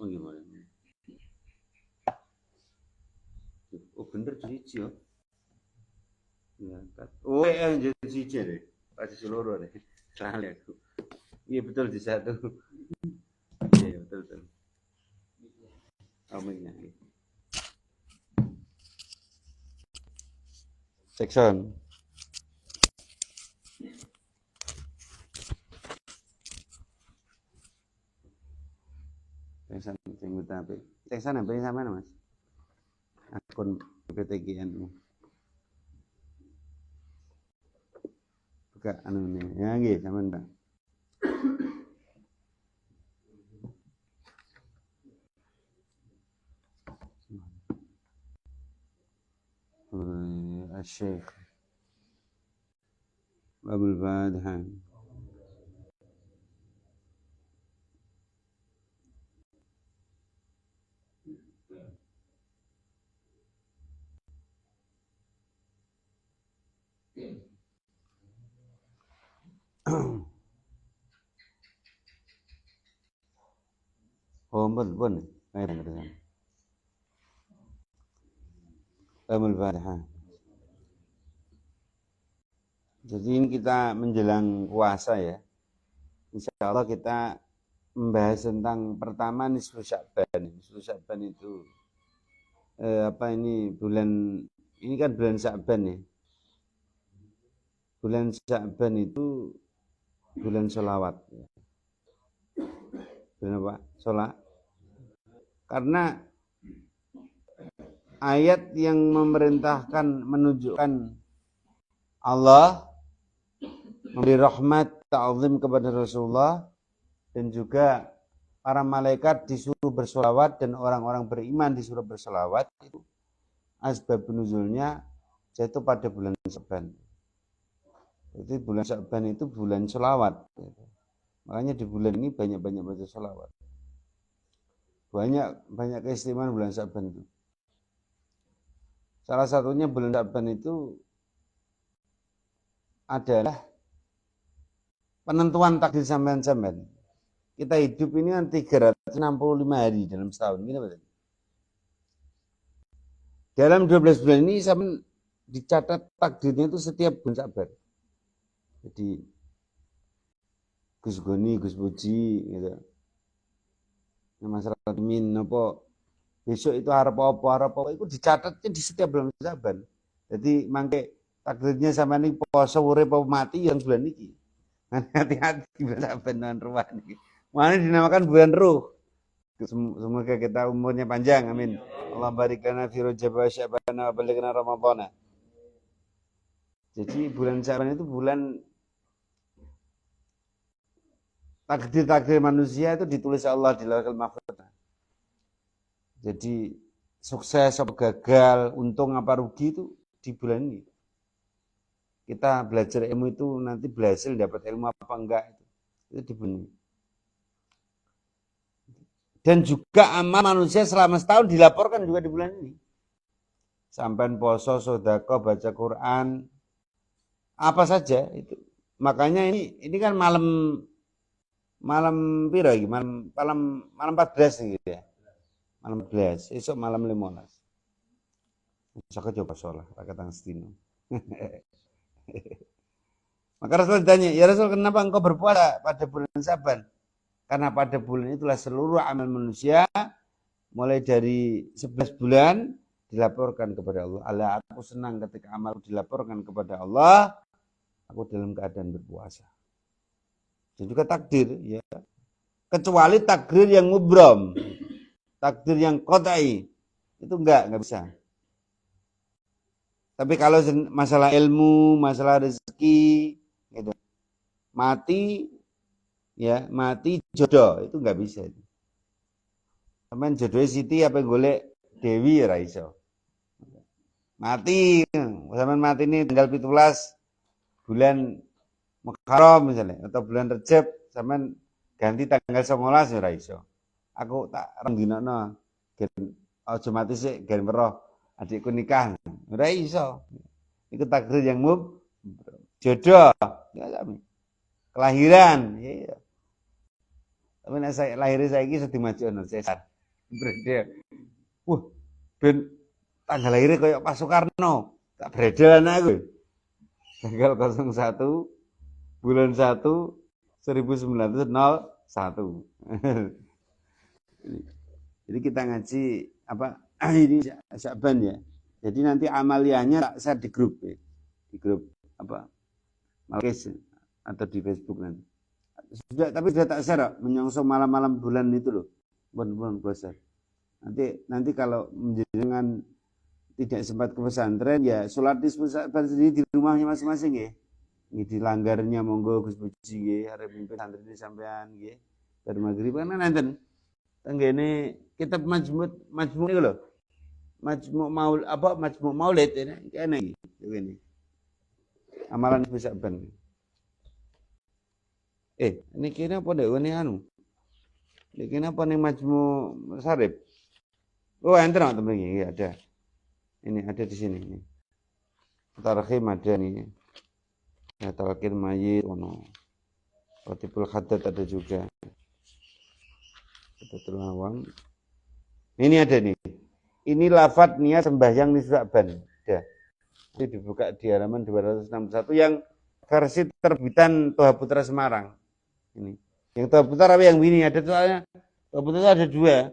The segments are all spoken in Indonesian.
Oh gimana? Oh bener siji ya. Ya, oh jadi siji deh. Pasti seluruh deh. Salah aku. Iya betul di satu. Iya betul betul. Aminnya. Section. Section sing tapi. Section apa yang sama Mas? Akun PTGNU. Buka anu nih. Ya nggih sampean, Pak. الشيخ أبو الفاتحة Oh pun أبو الفاتحة. Jadi ini kita menjelang puasa ya. Insya Allah kita membahas tentang pertama nisfu Sya'ban. Nisfu Sya'ban itu ini kan bulan Sya'ban ya. Bulan Sya'ban itu bulan sholawat. Bulan apa? Sholat. Karena ayat yang memerintahkan menunjukkan Allah memberi rahmat ta'zim kepada Rasulullah dan juga para malaikat disuruh bersolawat dan orang-orang beriman disuruh bersolawat itu asbab nuzulnya jatuh pada bulan Sya'ban. Jadi bulan Sya'ban itu bulan solawat. Makanya di bulan ini banyak-banyak baca solawat. Banyak keistimewaan bulan Sya'ban itu. Salah satunya bulan Sya'ban itu adalah penentuan takdir sampean-sampean. Kita hidup ini kan 365 hari dalam setahun. Gini betul. Dalam 12 bulan ini sampean dicatat takdirnya itu setiap bulan Sya'ban. Jadi Gus Goni, Gus Puji gitu. Masyarakat min apa besok itu harap apa itu dicatatnya di setiap bulan Sya'ban. Jadi mangke takdirnya sama ini poso urip apa mati yang bulan ini. Hati-hati bulan Sya'ban dan ruh ini. Mana dinamakan bulan ruh. Semoga kita umurnya panjang, amin. Allah barik lana fi Rajab wa Sya'ban wa balighna Ramadhana. Jadi bulan Sya'ban itu bulan takdir-takdir manusia itu ditulis Allah di Lauhul Mahfuz. Jadi sukses atau gagal, untung apa rugi itu di bulan ini. Kita belajar ilmu itu nanti berhasil dapat ilmu apa enggak itu di bulan ini. Dan juga amal manusia selama setahun dilaporkan juga di bulan ini. Sampai poso, sedekah, baca Quran, apa saja itu. Makanya ini kan malam piro iki? Malam 14 gitu ya. Malam 14, esok malam 15. Saya coba sholat, rakatang setino. Maka Rasul ditanya, ya Rasul kenapa engkau berpuasa pada bulan Sya'ban? Karena pada bulan itulah seluruh amal manusia, mulai dari 11 bulan, dilaporkan kepada Allah. Allah, aku senang ketika amal dilaporkan kepada Allah, aku dalam keadaan berpuasa. Dan juga takdir, ya. Kecuali takdir yang mubram, takdir yang qat'i, itu enggak bisa. Tapi kalau masalah ilmu, masalah rezeki, gitu. Mati jodoh itu enggak bisa. Sampeyan jodohnya Siti apa golek Dewi ora iso. Mati, sampeyan mati ini tanggal 17 bulan Muharram misalnya atau bulan Rejab, sampean ganti tanggal 19 ora iso. Aku tak rendinono gen aja mati sik gen weruh adikku nikah. Ora iso. Iku takdir yang jodoh, ya sami. Kelahiran, iya. Tapi nek saya lahir saiki iso dimajuno Cesar. Bredel. Wah, ben tanggal lahirnya kayak Pak Soekarno. Tak bredelan aku. Tanggal 01 bulan 1 1901. Jadi kita ngaji apa ini Sya'ban ya. Jadi nanti amaliyahnya tak share di grup ya. Di grup apa Malkis atau di Facebook nanti. Tapi sudah tak share menyongsong malam-malam bulan itu loh. Bulan puasa. Nanti kalau menjenengan tidak sempat ke pesantren ya sholat di pesantren sendiri di rumahnya masing-masing ya. Ini dilanggarnya monggo Gus Puji nggih arep mimpin santri sampean nggih. Bar magrib kan nanten. Tenggene kitab majmu niku lho. Majmu maulid ini kene iki. Amalan bisa ben. Ini kira apa dek ini anu? Ini kira apa nih majmu sarip? Oh, enten teman ini ada. Ini ada di sini nih. Tarhim ada nih. Ya, talqin mayit ono. Ratibul haddad ada juga. Ada Lawang. Ini ada nih. Ini lafadz niat sembahyang nisba'ban. Ada. Ini dibuka di halaman 261 yang versi terbitan Toha Putra Semarang. Ini. Yang Toha Putra apa yang ini ada soalnya. Toha Putra itu ada dua.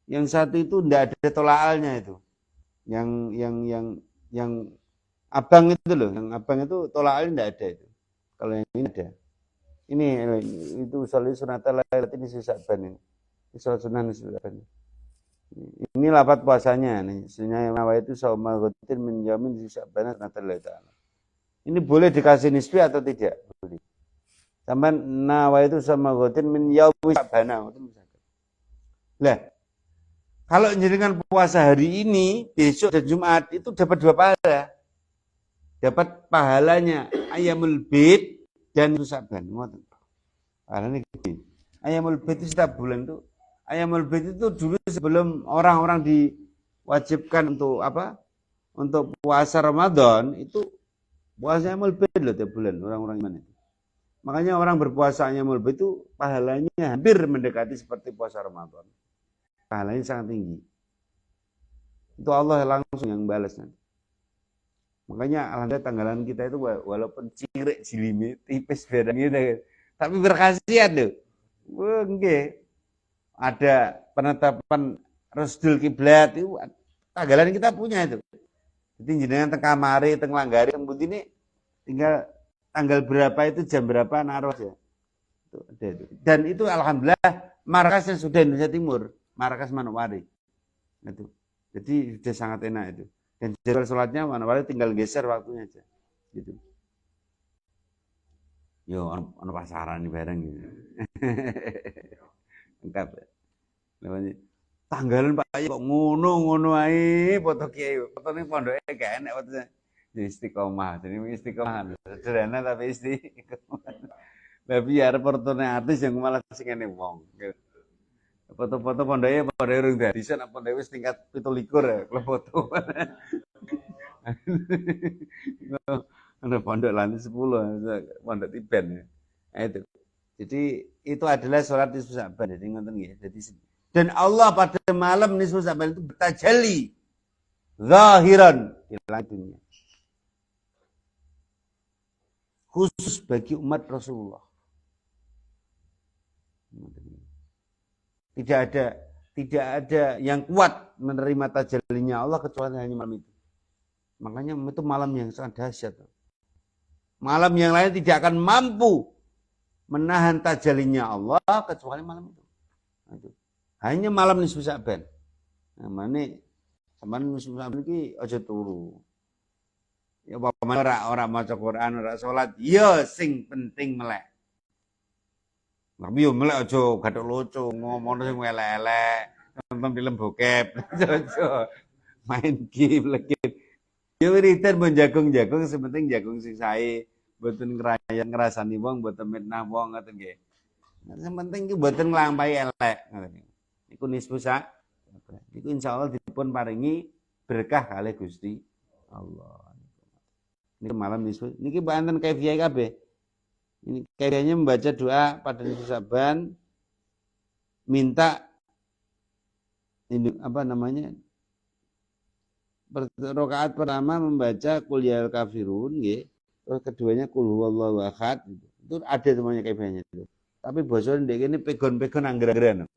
Yang satu itu enggak ada tolaalnya itu. Yang abang itu loh, yang abang itu tolaalnya enggak ada itu. Kalau yang ini ada. Ini itu usul sunatul lailat ini Sya'ban ini. Usul sunan Sya'ban. Ini lafaz puasanya nih. Sunnah nawaitu sauma ghatin min yamin Sya'ban sunatul lailat. Ini boleh dikasih nisbi atau tidak? Boleh. Sampai nawaitu sauma ghatin min yaumi Sya'ban. Lah, kalau jenengan puasa hari ini, besok dan Jumat itu dapat dua pahala. Dapat pahalanya Ayyamul Bid dan Sya'ban. Pahalanya gede. Ayyamul Bid itu setiap bulan itu. Ayyamul Bid itu dulu sebelum orang-orang diwajibkan untuk apa? Untuk puasa Ramadan itu puasa Ayyamul Bid loh tiap bulan orang-orang iman itu. Makanya orang berpuasa Ayyamul Bid itu pahalanya hampir mendekati seperti puasa Ramadan. Pahalanya sangat tinggi. Itu Allah langsung yang balas nanti. Makanya alhamdulillah tanggalan kita itu walaupun cirik jilime tipis barang gitu, tapi berkhasiat tuh. Wah, nggih. Ada penetapan Rasdul Kiblat itu tanggalan kita punya itu. Jadi jenengan teng kamari, teng langgari, teng pundi ini tinggal tanggal berapa itu jam berapa naruh ya. Itu ada itu. Dan itu alhamdulillah markasnya sudah Indonesia Timur. Markas Manowari. Itu. Jadi sudah sangat enak itu. Dan jadwal sholatnya Manowari tinggal geser waktunya aja. Gitu. Yo, ono pasaran nih bareng gitu. Lengkap. Namanya tanggalan Pak kok ngono ae foto kiai. Fotone pondoke gak enak fotonya. Jadi istiqomah. Jadi istiqomah. Sederhana tapi istiqomah. Tapi ya fotonya artis yang malah sing ngene wong. Foto-foto pondoknya urung dadi sen pondok wis tingkat 17 ya kalau foto. Ada pondok lantai 10, pondok Tiben ya. Nah, itu. Jadi itu adalah sholat nisfu Sya'ban. Jadi ngoten nggih. Dan Allah pada malam nisfu Sya'ban itu bertajalli zahiran di langit dunia. Khusus bagi umat Rasulullah. Tidak ada yang kuat menerima tajallinya Allah kecuali hanya malam itu. Makanya itu malam yang sangat dahsyat. Malam yang lain tidak akan mampu menahan tajallinya Allah kecuali malam itu. Hanya malam nisfu Sya'ban. Nah, mane sampean nisfu Sya'ban iki aja turu. Ya apa ora maca Quran, ora salat, ya sing penting melek. Tapi yo melek aja gathuk lucu, ngomong sing elek-elek, nonton film bokep, aja main game lagi. Yo wiridan mbon jagung-jagung, sepenting jagung sing sae, mboten ngrasani wong, mboten mitnah wong ngoten nggih. Sepenting iki mboten nglampahi elek ngoten. Iku nisfu Sya'ban. Iku insyaallah dipun paringi berkah kalih Gusti Allah. Niki malam nisfu. Niki banten kaifiah kabeh. Ini kayaknya membaca doa pada nisfu Sya'ban minta ini apa namanya? Rakaat pertama membaca Qul ya kafirun nggih. Terus keduanya Qul huwallahu ahad. Itu ada semuanya kaifiahnya itu. Tapi bosone ndek kene pegon-pegon angger-anggeran.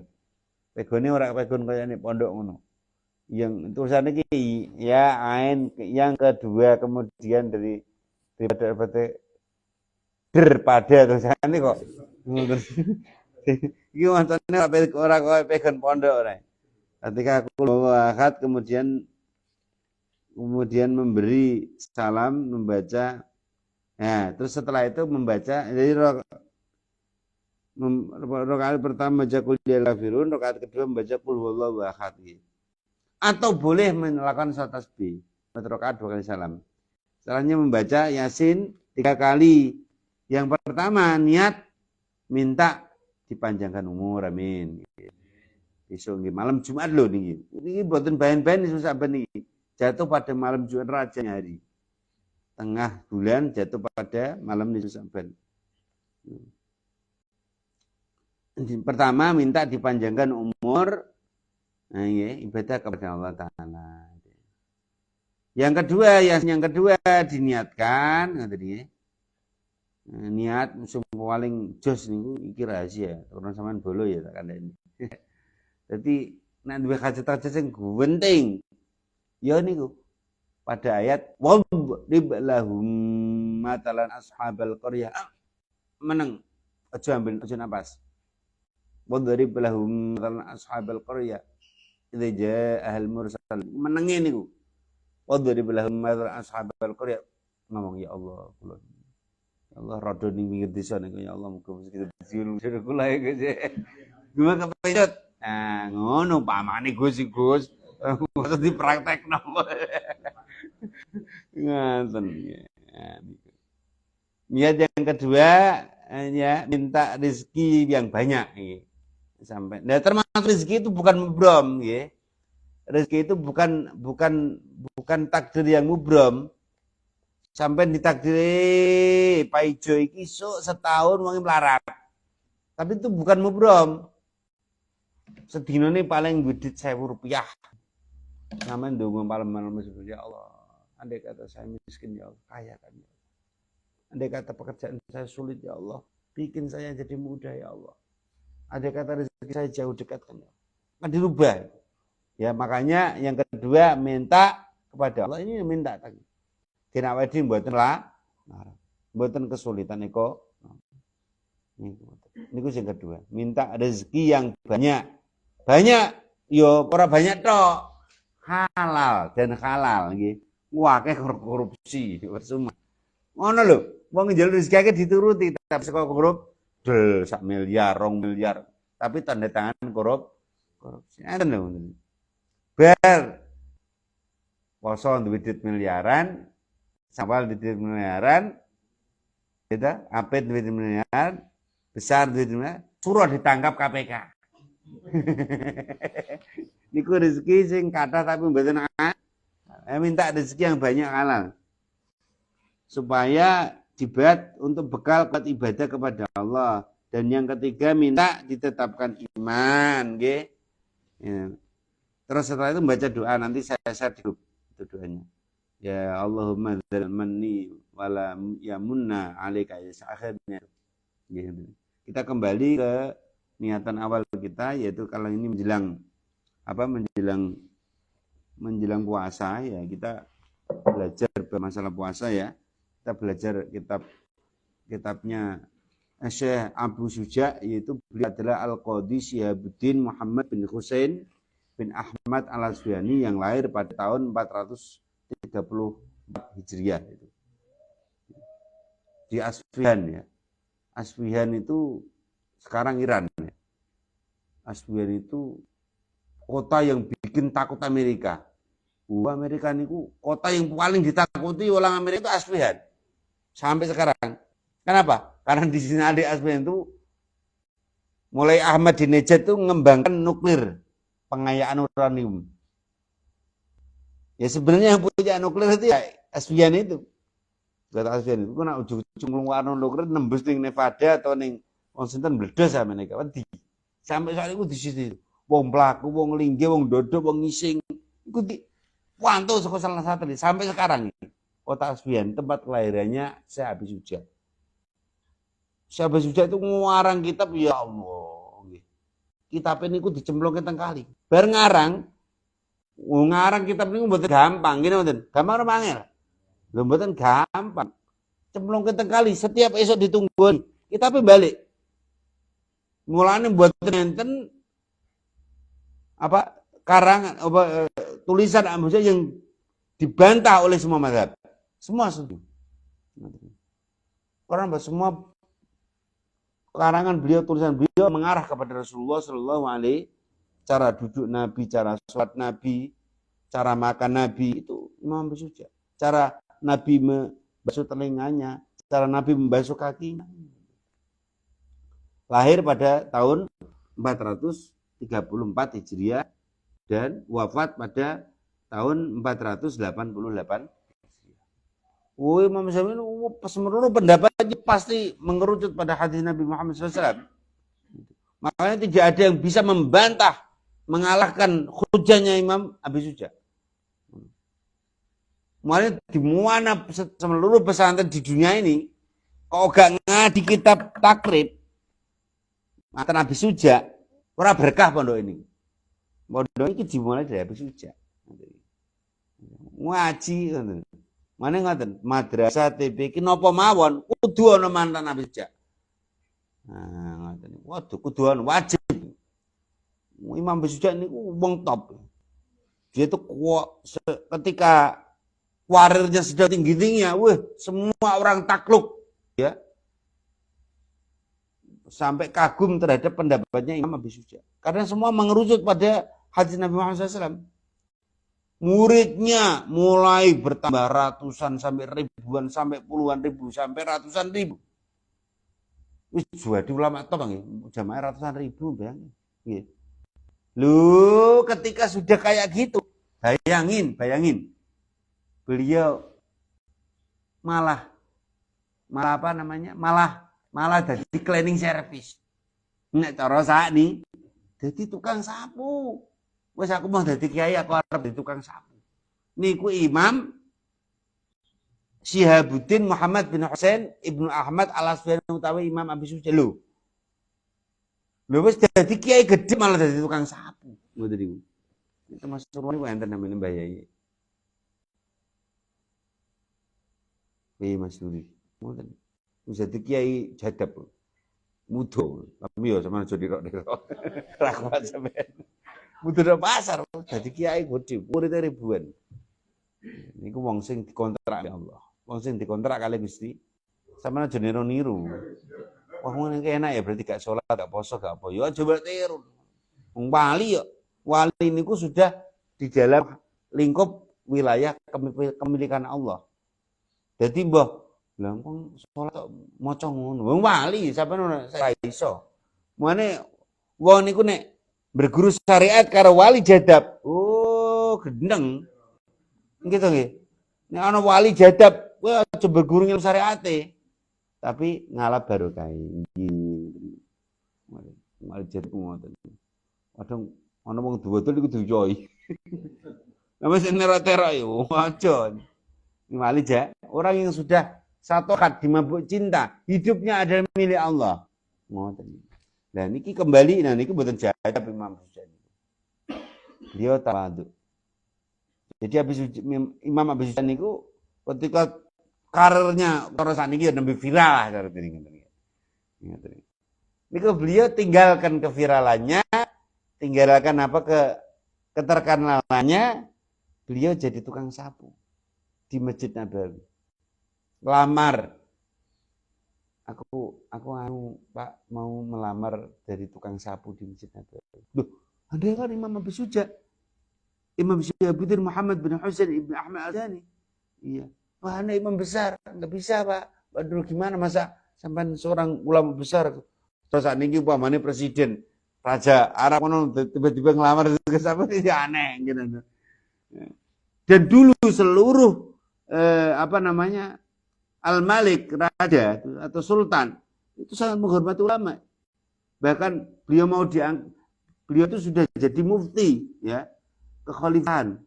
Pegone ora pegon kaya nek pondok ngono. Yang tulisannya iki ya ain yang kedua kemudian daripada tulisannya kok. Iki wantane ora kaya pegon pondok ora. Ketika Qul huwallahu ahad kemudian memberi salam, membaca, ya, terus setelah itu membaca, jadi rakaat pertama membaca Qul ya kafirun, rakaat kedua membaca Qul huwallahu ahad. Atau boleh melakukan salat tasbih, rakaat 2 kali salam. Setelahnya membaca Yasin 3 kali. Yang pertama niat minta dipanjangkan umur, amin. Besok malam Jumat loh nih. Ini buatan bahan-bahan susah benih. Jatuh pada malam Jumat rajanya hari. Tengah bulan jatuh pada malam Nisfu Sa'ban. Pertama minta dipanjangkan umur. Nah, ya, ibadah kepada Allah Ta'ala. Yang kedua diniatkan, katanya. Niat musuh paling jos niku iki rahasia. Orang sampean bolo ya tak kandhani. Jadi nek duwe hajat-hajat sing penting ya niku pada ayat wadrib lahum matalan ashabal qaryah meneng aja ambil aja napas wadrib lahum matalan ashabal qaryah idza jaa al mursal menenge niku wadrib lahum matalan ashabal qaryah ngomong ya Allah kula ya Allah rada ning pinggir desa niku ya Allah muga kita disiul kula ya Gus gimana kepecut nah ngono pamane Gus Masa dipraktekno. Ngoten. Niat yang kedua ya minta rezeki yang banyak sampai. Nah, termasuk rezeki itu bukan mubrom nggih. Rezeki itu bukan takdir yang mubrom. Sampai ditakdiri Pak Ijo iki setahun wong melarat. Tapi itu bukan mubrom. Sedina ini paling duit 1.000 rupiah. Namanya ndonga malam-malam ya Allah. Andai kata saya miskin ya Allah, kaya kan ya Allah. Andai kata pekerjaan saya sulit ya Allah, bikin saya jadi mudah ya Allah. Andai kata rezeki saya jauh dekat kan ya Allah. Kan dirubah. Ya makanya yang kedua minta kepada Allah ini minta tadi. Kena wedi mboten lah. Mboten kesulitan eko. Niku sing kedua, minta rezeki yang banyak. Banyak yo ora banyak tok. Halal dan halal nggih. Akeh korupsi percuma. Ngono lho, wong njaluk rezeki akeh dituruti tapi saka korup del 1 miliar, 2 miliar. Tapi tanda tangan korupsi. Enten lho. Bar poso duwe duit miliaran, sawal duit miliaran, kita apit duit miliaran, besar duit miliaran, suruh ditangkap KPK. Niku rezeki sing kathah tapi mboten minta rezeki yang banyak halal. Supaya dibuat untuk bekal buat ibadah kepada Allah. Dan yang ketiga minta ditetapkan iman, nggih. Ya. Terus setelah itu membaca doa nanti saya share di grup itu doanya. Ya Allahumma dzalmanni wala yamunna alaika akhirnya. Kita kembali ke niatan awal kita yaitu kalau ini menjelang puasa ya kita belajar masalah puasa ya. Kita belajar kitabnya Syekh Abu Suja yaitu beliau adalah Al-Qadhi Syihabuddin Muhammad bin Husain bin Ahmad Al-Asfihani yang lahir pada tahun 434 Hijriah itu. Di Asfihan ya. Asfihan itu sekarang Iran ya. Asfihan itu kota yang bikin takut Amerika. Amerika itu kota yang paling ditakuti orang Amerika itu Asfihan. Sampai sekarang. Kenapa? Karena di sini ada Asfihan itu mulai Ahmadinejad itu mengembangkan nuklir, pengayaan uranium. Ya sebenarnya yang punya nuklir itu ya Asfihan itu. Kata Asfihan itu kena ujung-ujung ngeluarin nuklir nembus ning Nevada atau ning Washington bledos sama mereka. Sampai saat itu di situ. wong pelaku, wong linggih, wong dodo, wong ngising. Iku pantau salah satu sampai sekarang ini. Kota Asfian, tempat kelahirannya Syekh Habib Sujat. Syekh Habib Sujat itu ngarang kitab, ya Allah. Kitab ini ku dicemplungke teng kali. Bar ngarang kitab ini mboten gampang, gini mboten. Gampang ora angel. Lho mboten gampang. Cemplungke teng kali, setiap esok ditungguin. Kitabe balik. Mulane mboten enten apa karangan tulisan Habib Sujat yang dibantah oleh semua mazhab. Semua setuju. Karena semua karangan beliau, tulisan beliau mengarah kepada Rasulullah Shallallahu Alaihi, cara duduk Nabi, cara sholat Nabi, cara makan Nabi, itu Imam Habib Sujat. Cara Nabi membasuh telinganya, cara Nabi membasuh kakinya. Lahir pada tahun 434 Hijriah dan wafat pada tahun 488. Oh, Imam Syafi'i seluruh pendapatnya pasti mengerucut pada hadis Nabi Muhammad SAW. Makanya tidak ada yang bisa membantah, mengalahkan hujahnya Imam Habib Sujat. Makanya di mana seluruh pesantren di dunia ini, kalau gak ngadi kitab takrib, mata Habib Sujat, ora berkah pondok ini. Pondok ini dimulai dari Habib Sujat. Ngaji, mana ngoten, madrasah TPQ napa mawon kudu ana mantan Habib Sujat. Nah, ngoten. Waduh, kudu ana wajib. Imam Habib Sujat niku wong top. Dia itu ketika warirnya sudah tinggi-tingginya, semua orang takluk, ya. Sampai kagum terhadap pendapatnya Imam Habib Sujat. Karena semua mengerucut pada hadis Nabi Muhammad SAW. Muridnya mulai bertambah ratusan sampai ribuan sampai puluhan ribu sampai ratusan ribu. Wis jadi ulama top nggih, jamaah ratusan ribu bayangin. Nggih. Lu ketika sudah kayak gitu, bayangin. Beliau malah apa namanya? Malah jadi cleaning service. Nek cara sakni dadi tukang sapu. Wes aku mau dadi kiai, aku arep dadi tukang sapu. Niku Imam Syihabuddin Muhammad bin Husain Ibnu Ahmad Al-Asfahani utawi Imam Habib Sujat lho. Lho wis dadi kiai gede malah dadi tukang sapu. Ngoten niku. Itu Mas Surwan niku enten namanya Mbah Yai. Mas Nuri. Ngoten. Wis dadi kiai jadab. Mudo, tapi yo sampeyan aja dirok-dirok. Ra kuat sampeyan. Mudo pasar dadi kiai gede, murid ribuan. Niku wong sing dikontrak ya Allah. Wong sing dikontrak kali Gusti. Sampeyan aja niru-niru. Wah ngene enak ya berarti gak sholat, gak poso, gak apa. Yo aja tiru. Wong wali yo. Wali niku sudah di dalam lingkup wilayah kepemilikan Allah. Jadi mbah lah wong salat maca ngono. Wong wali sampeyan ora iso. Mane wong niku nek berguru syariat karo wali jadab. Oh, gendeng. Gitu nggih. Nek ana wali jadab, wah aja berguru ilmu syariate. Tapi ngalap barokah. Nggih. Wali jadab ngoten. Kadang ana wong duwedul iku duyoi. Lah wis nerot-terok yo aja. Wali orang yang sudah satu hati dimabuk cinta, hidupnya adalah milik Allah. Ngoten. Nah niki kembali, nah niki mboten jadab Imam Sujat. Beliau tawadhu. Jadi Imam Habib Sujat niku ketika karirnya terus saniki nembe viral cara ngene. Niku beliau tinggalkan keviralannya, tinggalkan keterkenalannya, beliau jadi tukang sapu di Masjid Nabawi. Lamar. Aku Pak mau melamar dari tukang sapu di Masjid Nabawi. Loh, Anda kan Imam Habib Sujat. Imam Syihabuddin Muhammad bin Husain Ibnu Ahmad Al-Ghani. Iya. Wah, Anda imam besar, enggak bisa, Pak. Waduh, gimana masa sampai seorang ulama besar terus saat ini umpamanya presiden raja Arab tiba-tiba ngelamar ke sapu ya aneh gitu. Dan dulu seluruh Al-Malik, raja atau sultan itu sangat menghormati ulama. Bahkan beliau Beliau itu sudah jadi mufti, ya, kekhalifahan.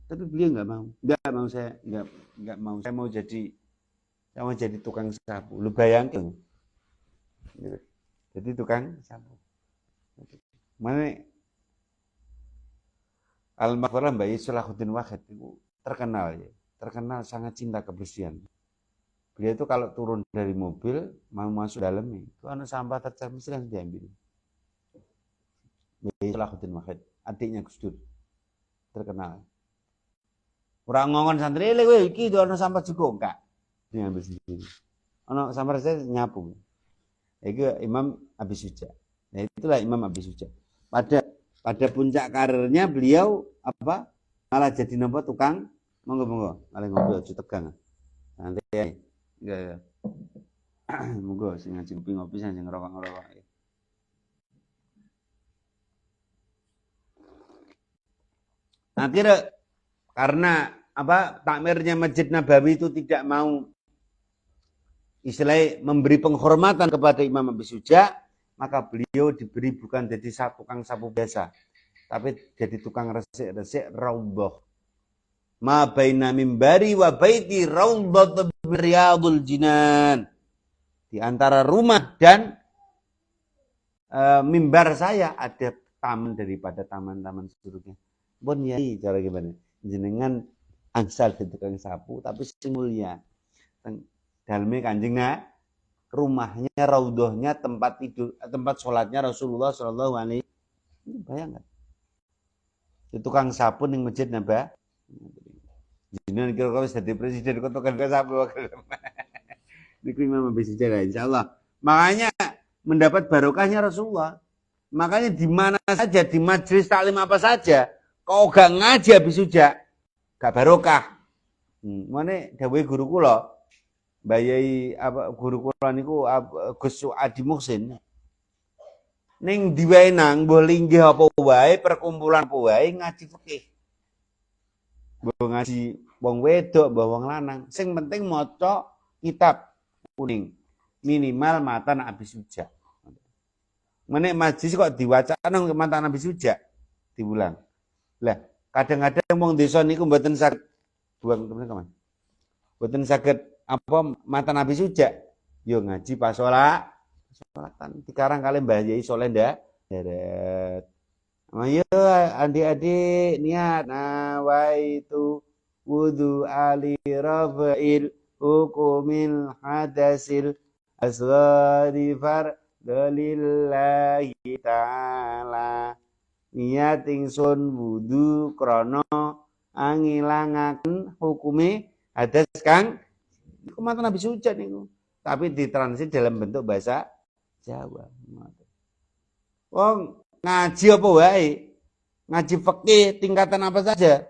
Tapi beliau nggak mau saya mau jadi tukang sapu. Lu bayangin, gitu. Jadi tukang sapu. Mana Al-Maghfurah Mbak Sulahuddin Wahid itu terkenal sangat cinta kebersihan. Beliau itu kalau turun dari mobil mau masuk dalam itu ada sampah tercemar mesti langsung diambil. Mbak Sulahuddin Wahid, adiknya Gus Dur, terkenal. Orang ngomong santri, "Lek iki itu ana sampah juga enggak?" Diambil sendiri. Ana sampah saya nyapu. Itu Imam Abi Suja. Nah, itulah Imam Abi Suja. Pada puncak karirnya beliau apa? Malah jadi nomor tukang monggo malah ngopi aja tegang. Nanti ya. Monggo sing ngaji ngopi sing ngerokok. Akhirnya karena apa? Takmirnya Masjid Nabawi itu tidak mau istilahnya memberi penghormatan kepada Imam Abi Suja, maka beliau diberi bukan jadi tukang sapu biasa, tapi jadi tukang resik-resik raudhah. Ma baina mimbari wa baiti raudhatun riyadul jinan. Di antara rumah dan mimbar saya ada taman daripada taman-taman surga. Bon yai cara gimana? Jenengan angsal di tukang sapu tapi sing mulia. Daleme kanjengna rumahnya, raudhahnya, tempat tidur, tempat sholatnya Rasulullah Shallallahu Alaihi Wasallam. Bayangkan, itu tukang sapu ning Masjid Nabawi. Jenengan kira-kira wis dadi presiden kok tukang sapu. Niku Imam Abi Suja insyaallah. Makanya mendapat barokahnya Rasulullah. Makanya di mana saja, di majelis taklim apa saja, kau gak ngaji Abi Suja, gak barokah. Mane dawuhe guru kula, Bayai apa guru kula niku Gus Adi Muhsin. Ning diwae nang mbah linggih apa wae, perkumpulan apa wae ngaji fikih. Mbah ngaji wong wedok, mbah wong lanang. Sing penting maca kitab kuning. Minimal matan Abi Suja. Menek majlis kok diwacana matan Abi Suja diulang. Lah, kadang-kadang wong desa niku mboten saged buang temen kaman. Mboten saged apa mata Nabi Suja, yo ngaji pas sholatan. Dikarang kali Mbah Yai Soleh ndak deret. Ayo adik-adik niat nawaitu wudu ali rafa'il hukumil hadasil asghari fardalillahi ta'ala. Niat ingsun wudu krana angilangaken hukume hadas kang iku mata Nabi Suja niku. Tapi ditranslate dalam bentuk bahasa Jawa. Wong ngaji apa wae? Ngaji fikih tingkatan apa saja?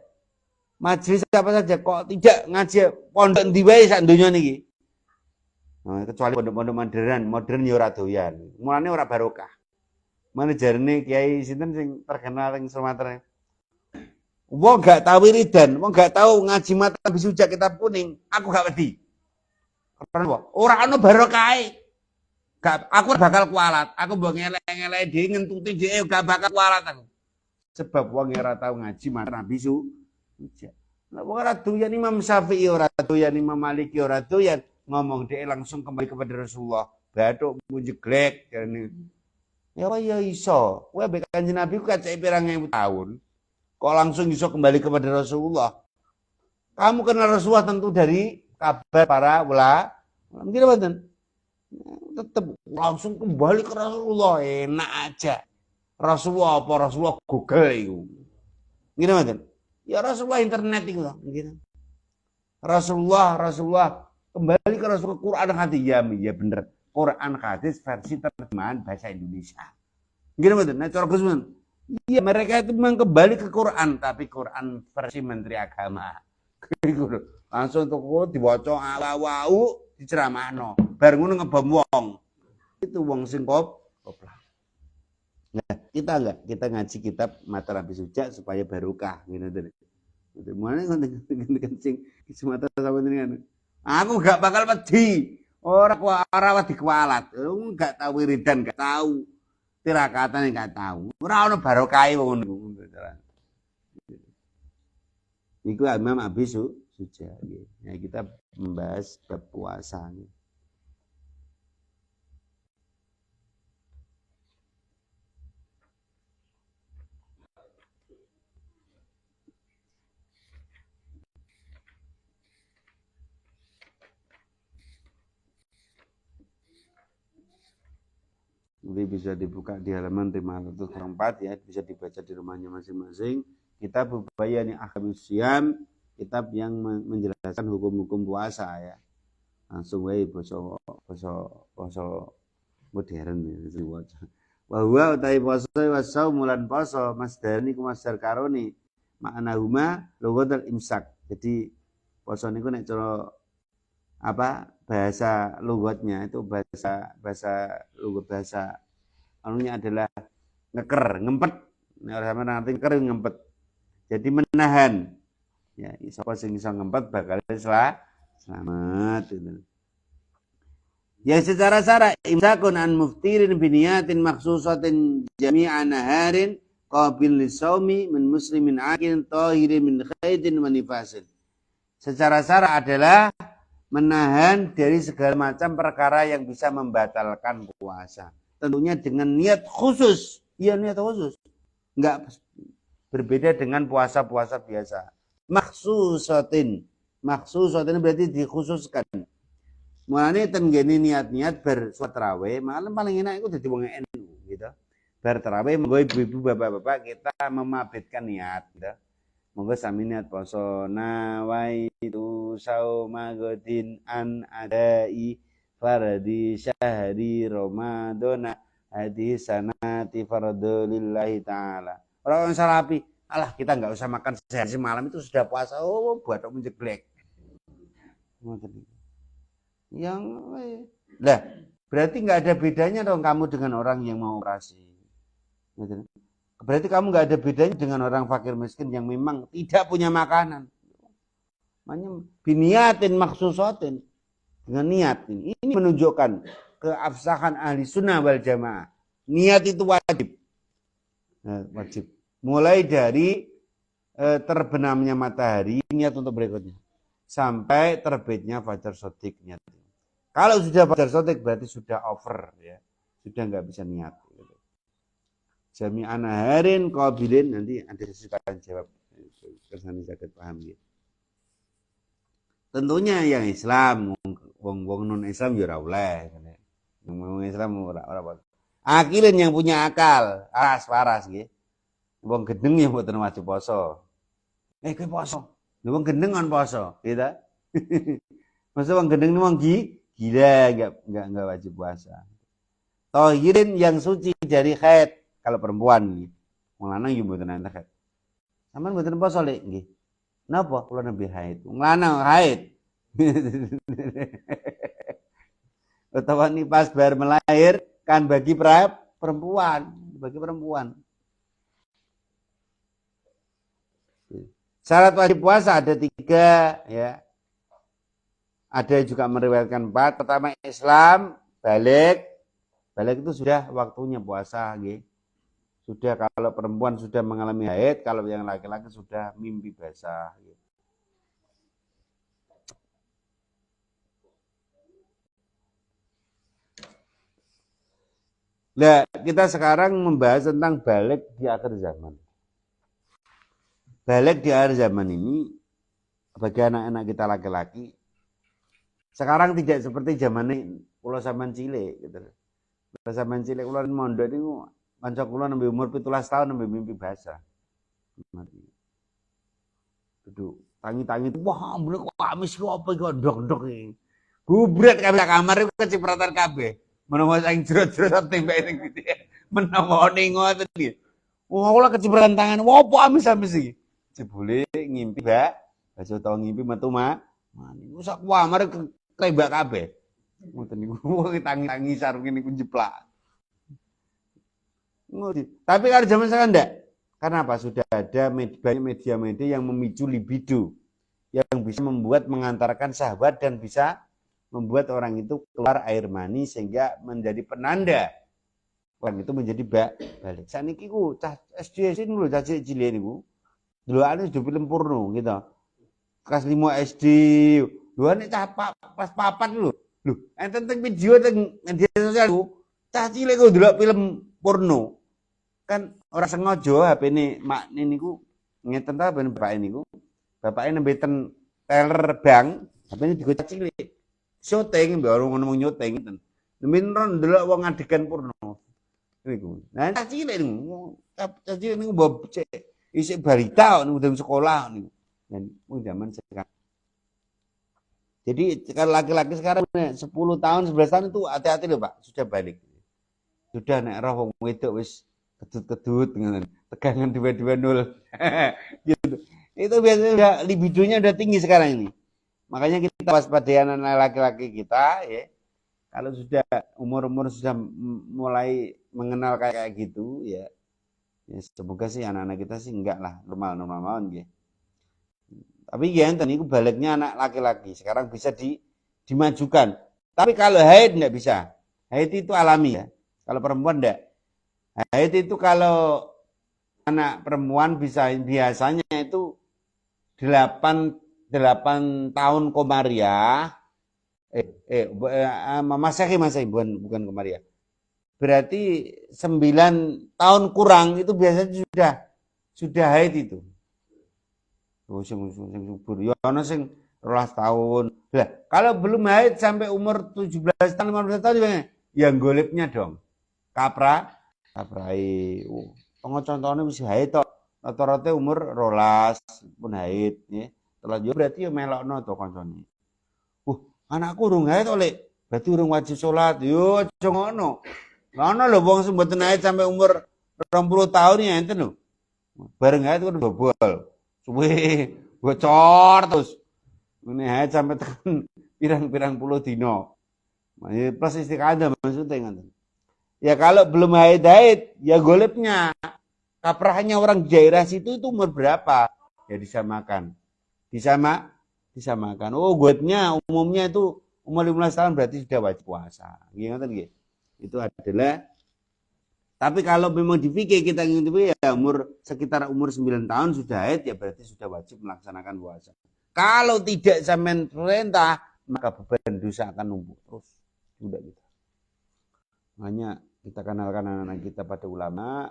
Majelis apa saja kok tidak ngaji pondok ndi wae sak donya niki. Nah, kecuali pondok-pondok modern ya ora doyan. Mulane ora barokah. Mana jarene Kiai sinten sing terkenal ing Sumatera. Wong gak tahu wiridan, wong gak tahu ngaji mata Nabi Suja kitab kuning, aku gak wedi. Ora ana barokahe. Gak, aku bakal kualat. Aku mbok ngelek-ngelek dhewe ngentuti dhewe gak bakal kualat aku. Sebab wong ora tau ngaji mata Nabi Suja. Lah wong ora doyan Imam Syafi'i, ora doyan Imam Maliki, ora doyan ngomong dhewe langsung kembali kepada Rasulullah. Bathuk munjeglek jarene. Ya iso. Kowe mbek Kanjeng Nabi ku kacek pirang ewu tahun. Kok langsung iso kembali kepada Rasulullah. Kamu kenal Rasulullah tentu dari kabar para ulama. Mungkin betul. Tetap langsung kembali ke Rasulullah, enak aja. Rasulullah apa Rasulullah Google itu. Gini betul. Ya Rasulullah internet itu gitu. Rasulullah kembali ke Rasulullah Quran hadis ya bener. Quran hadis versi terjemahan bahasa Indonesia. Gini betul. Nah cara Gus iya mereka itu memang kembali ke Quran, tapi Quran versi Menteri Agama. Langsung tuh diwaca ala-wau diceramahno. Bar ngono ngebom wong. Itu wong sing koplah. Nah, kita ngaji kitab Mata Nabi Suja supaya barokah gitu tuh. Mulane kencing Sumatera sama dengan. Aku gak bakal wedi. Ora wedi kualat. Gak tahu wiridan, gak tahu. tirakatane gak tahu. Ora ono barokahe wong ngono. Iku Imam Abi Suja. Ya, kita membahas bab puasa. Nanti bisa dibuka di halaman 504 ya, bisa dibaca di rumahnya masing-masing. Kitab Bayani Ahkamus Syam, kitab yang menjelaskan hukum-hukum puasa ya. Langsung wae basa modern ya diwaca. Wa huwa utawi poso wasau mulan poso masdar niku masdar karone makna huma lughatul imsak. Jadi poso niku nek cara apa bahasa lugatnya itu bahasa anunya adalah ngeker, ngempet. Nek ora sampeyan ngerti ngeker ngempet. Jadi menahan. Ya, sapa sing iso ngempet bakal selamat gitu. Ya secara syara imsakun an muftirin biniyatin maksusatin jami'a naharin qabil lisaumi min muslimin aqilin tahirin min khaidin wa nifasin. Secara syara adalah menahan dari segala macam perkara yang bisa membatalkan puasa. Tentunya dengan niat khusus. Iya, niat khusus. Enggak berbeda dengan puasa-puasa biasa. Maksusatin berarti dikhususkan. Mulane tenggene niat-niat bersuat tarawih, malam paling enak itu dadi wong NU gitu. Bar tarawih monggo ibu-ibu bapak-bapak kita memabitkan niat gitu. Monggo sami niat poso nawaitu sauma godin an adai fardi syahri ramadana hadis sanati fardhulillahi taala. Orang salapi, alah kita enggak usah makan sehari semalam itu sudah puasa. Oh, buat menjeglek. Yang lah berarti nggak ada bedanya dong kamu dengan orang yang mau operasi. Berarti kamu nggak ada bedanya dengan orang fakir miskin yang memang tidak punya makanan. Makanya biniatin maksusatin dengan niat ini menunjukkan keabsahan ahli sunnah wal jamaah. Niat itu wajib. Wajib. Mulai dari terbenamnya matahari niat untuk berikutnya sampai terbitnya fajar shadiq niat. Kalau sudah fajar shadiq berarti sudah over ya, sudah nggak bisa niat. Jami'an harin qabilin nanti ada sesitaan jawab kersane saged paham ya. Tentunya yang Islam wong non Islam ya ora oleh. Wong Islam ora akilin yang punya akal, waras nggih. Wong gendeng ya mboten wajib poso. Kowe poso. Lha wong gendeng kan poso, gitu. Masa wong gendeng wong gila enggak wajib puasa. Tahirin yang suci dari haid kalau perempuan nggih. Wong lanang yo mboten enten haid. Sampeyan mboten poso lek nggih. Napa kula nembe haid? Wong lanang haid. Utawa pas bar melahirkan bagi perempuan. Syarat wajib puasa ada 3 ya. Ada juga meriwayatkan 4. Pertama Islam, balik itu sudah waktunya puasa gitu. Sudah kalau perempuan sudah mengalami haid, kalau yang laki-laki sudah mimpi basah gitu. Nah, kita sekarang membahas tentang balik di akhir zaman. Balik di akhir zaman ini bagi anak-anak kita laki-laki sekarang tidak seperti zaman kula sampean cilik gitu. Kula sampean cilik kula mondok niku kanca kula nembe umur 17 tahun nembe mimpi basah. Mati. Duduk tangi-tangi wah mbok kamis ku apa iki ndok-ndok iki. Gubret kabeh kamar iku kecipratan kabeh. Menawa sing jero-jero tembake ning ndi. Menawa ning ngoten iki. Wah kula kecipratan tangan. Wah apa amis-amis iki. Jebule ngimpi baca tau ngimpi metu niku sak kamar tembak kabeh. Ngoten niku tangi-tangi sarung niku jeplak. Tapi kalau zaman sekarang enggak. Karena apa? Sudah ada banyak media-media yang memicu libido. Yang bisa mengantarkan sahabat dan bisa membuat orang itu keluar air mani sehingga menjadi penanda itu menjadi balik. Saniki ku cah SD sini lho cah cilik niku. Delokane sudah film porno gitu. Kelas 5 SD. Lho nek cah pas papat lho. Lho, enten video teng media sosial ku, cah cilik ku delok film porno. Kan ora sengaja HP-ne mak niku ngeten ta ben bapak niku. Bapaknya nembe teller bank, HP-ne digo cah cilik. Syuting baru ngomong nyuting ngeten. Nembe ndelok wong adegan porno. Niku. Nah, cah cilik niku. Cah cilik niku mbok cek isih balita niku dari sekolah niku. Dan zaman sekarang. Jadi kalau laki-laki sekarang 10 tahun, 11 tahun itu hati-hati loh Pak, sudah balik. Sudah nek roh wong wedok wis kedut-kedut ngono. Tegangan 220. Gitu. Itu biasanya libidonya udah tinggi sekarang ini. Makanya kita waspadai anak laki-laki kita ya. Kalau sudah umur-umur sudah mulai mengenal kayak gitu ya. Ya semoga sih anak-anak kita sih enggak lah, normal-normal mawon nggih. Tapi ya enten niku baliknya anak laki-laki. Sekarang bisa dimajukan. Tapi kalau haid enggak bisa. Haid itu alami ya. Kalau perempuan enggak. Haid itu kalau anak perempuan bisa biasanya itu 8 tahun komariah. Masehi bukan komariah. Berarti 9 tahun kurang itu biasanya sudah haid itu. Sing subur. Ya ana sing 12 tahun. Lah, kalau belum haid sampai umur 17 tahun, 15 tahun gimana? Ya golipnya dong. Kaprai. Contohnya wis haid tok. Rata-rata umur 12 pun haid ya. Telah yo berarti ya melokno to kancane. Anakku urung haid oleh berarti urung wajib salat. Yo aja ngono. Ngono lho wong sing mboten haid sampai umur 20 tahun ya enten lho. Bareng haid kan bobol. Suwe bocor terus. Ini haid sampai tekan pirang-pirang puluh dino. Plus istiqadah maksudnya ngoten. Ya kalau belum haid, ya golipnya. Kaprahnya orang daerah situ itu umur berapa? Ya disamakan. Disamakan. Oh, golipnya umumnya itu umur 15 tahun berarti sudah wajib puasa. Ngoten nggih. Itu adalah. Tapi kalau memang di fikih kita ngintip ya sekitar umur 9 tahun sudah haid ya berarti sudah wajib melaksanakan puasa. Kalau tidak sampean perintah maka beban dosa akan numpuk terus. Sudah gitu. Makanya kita kenalkan anak-anak kita pada ulama,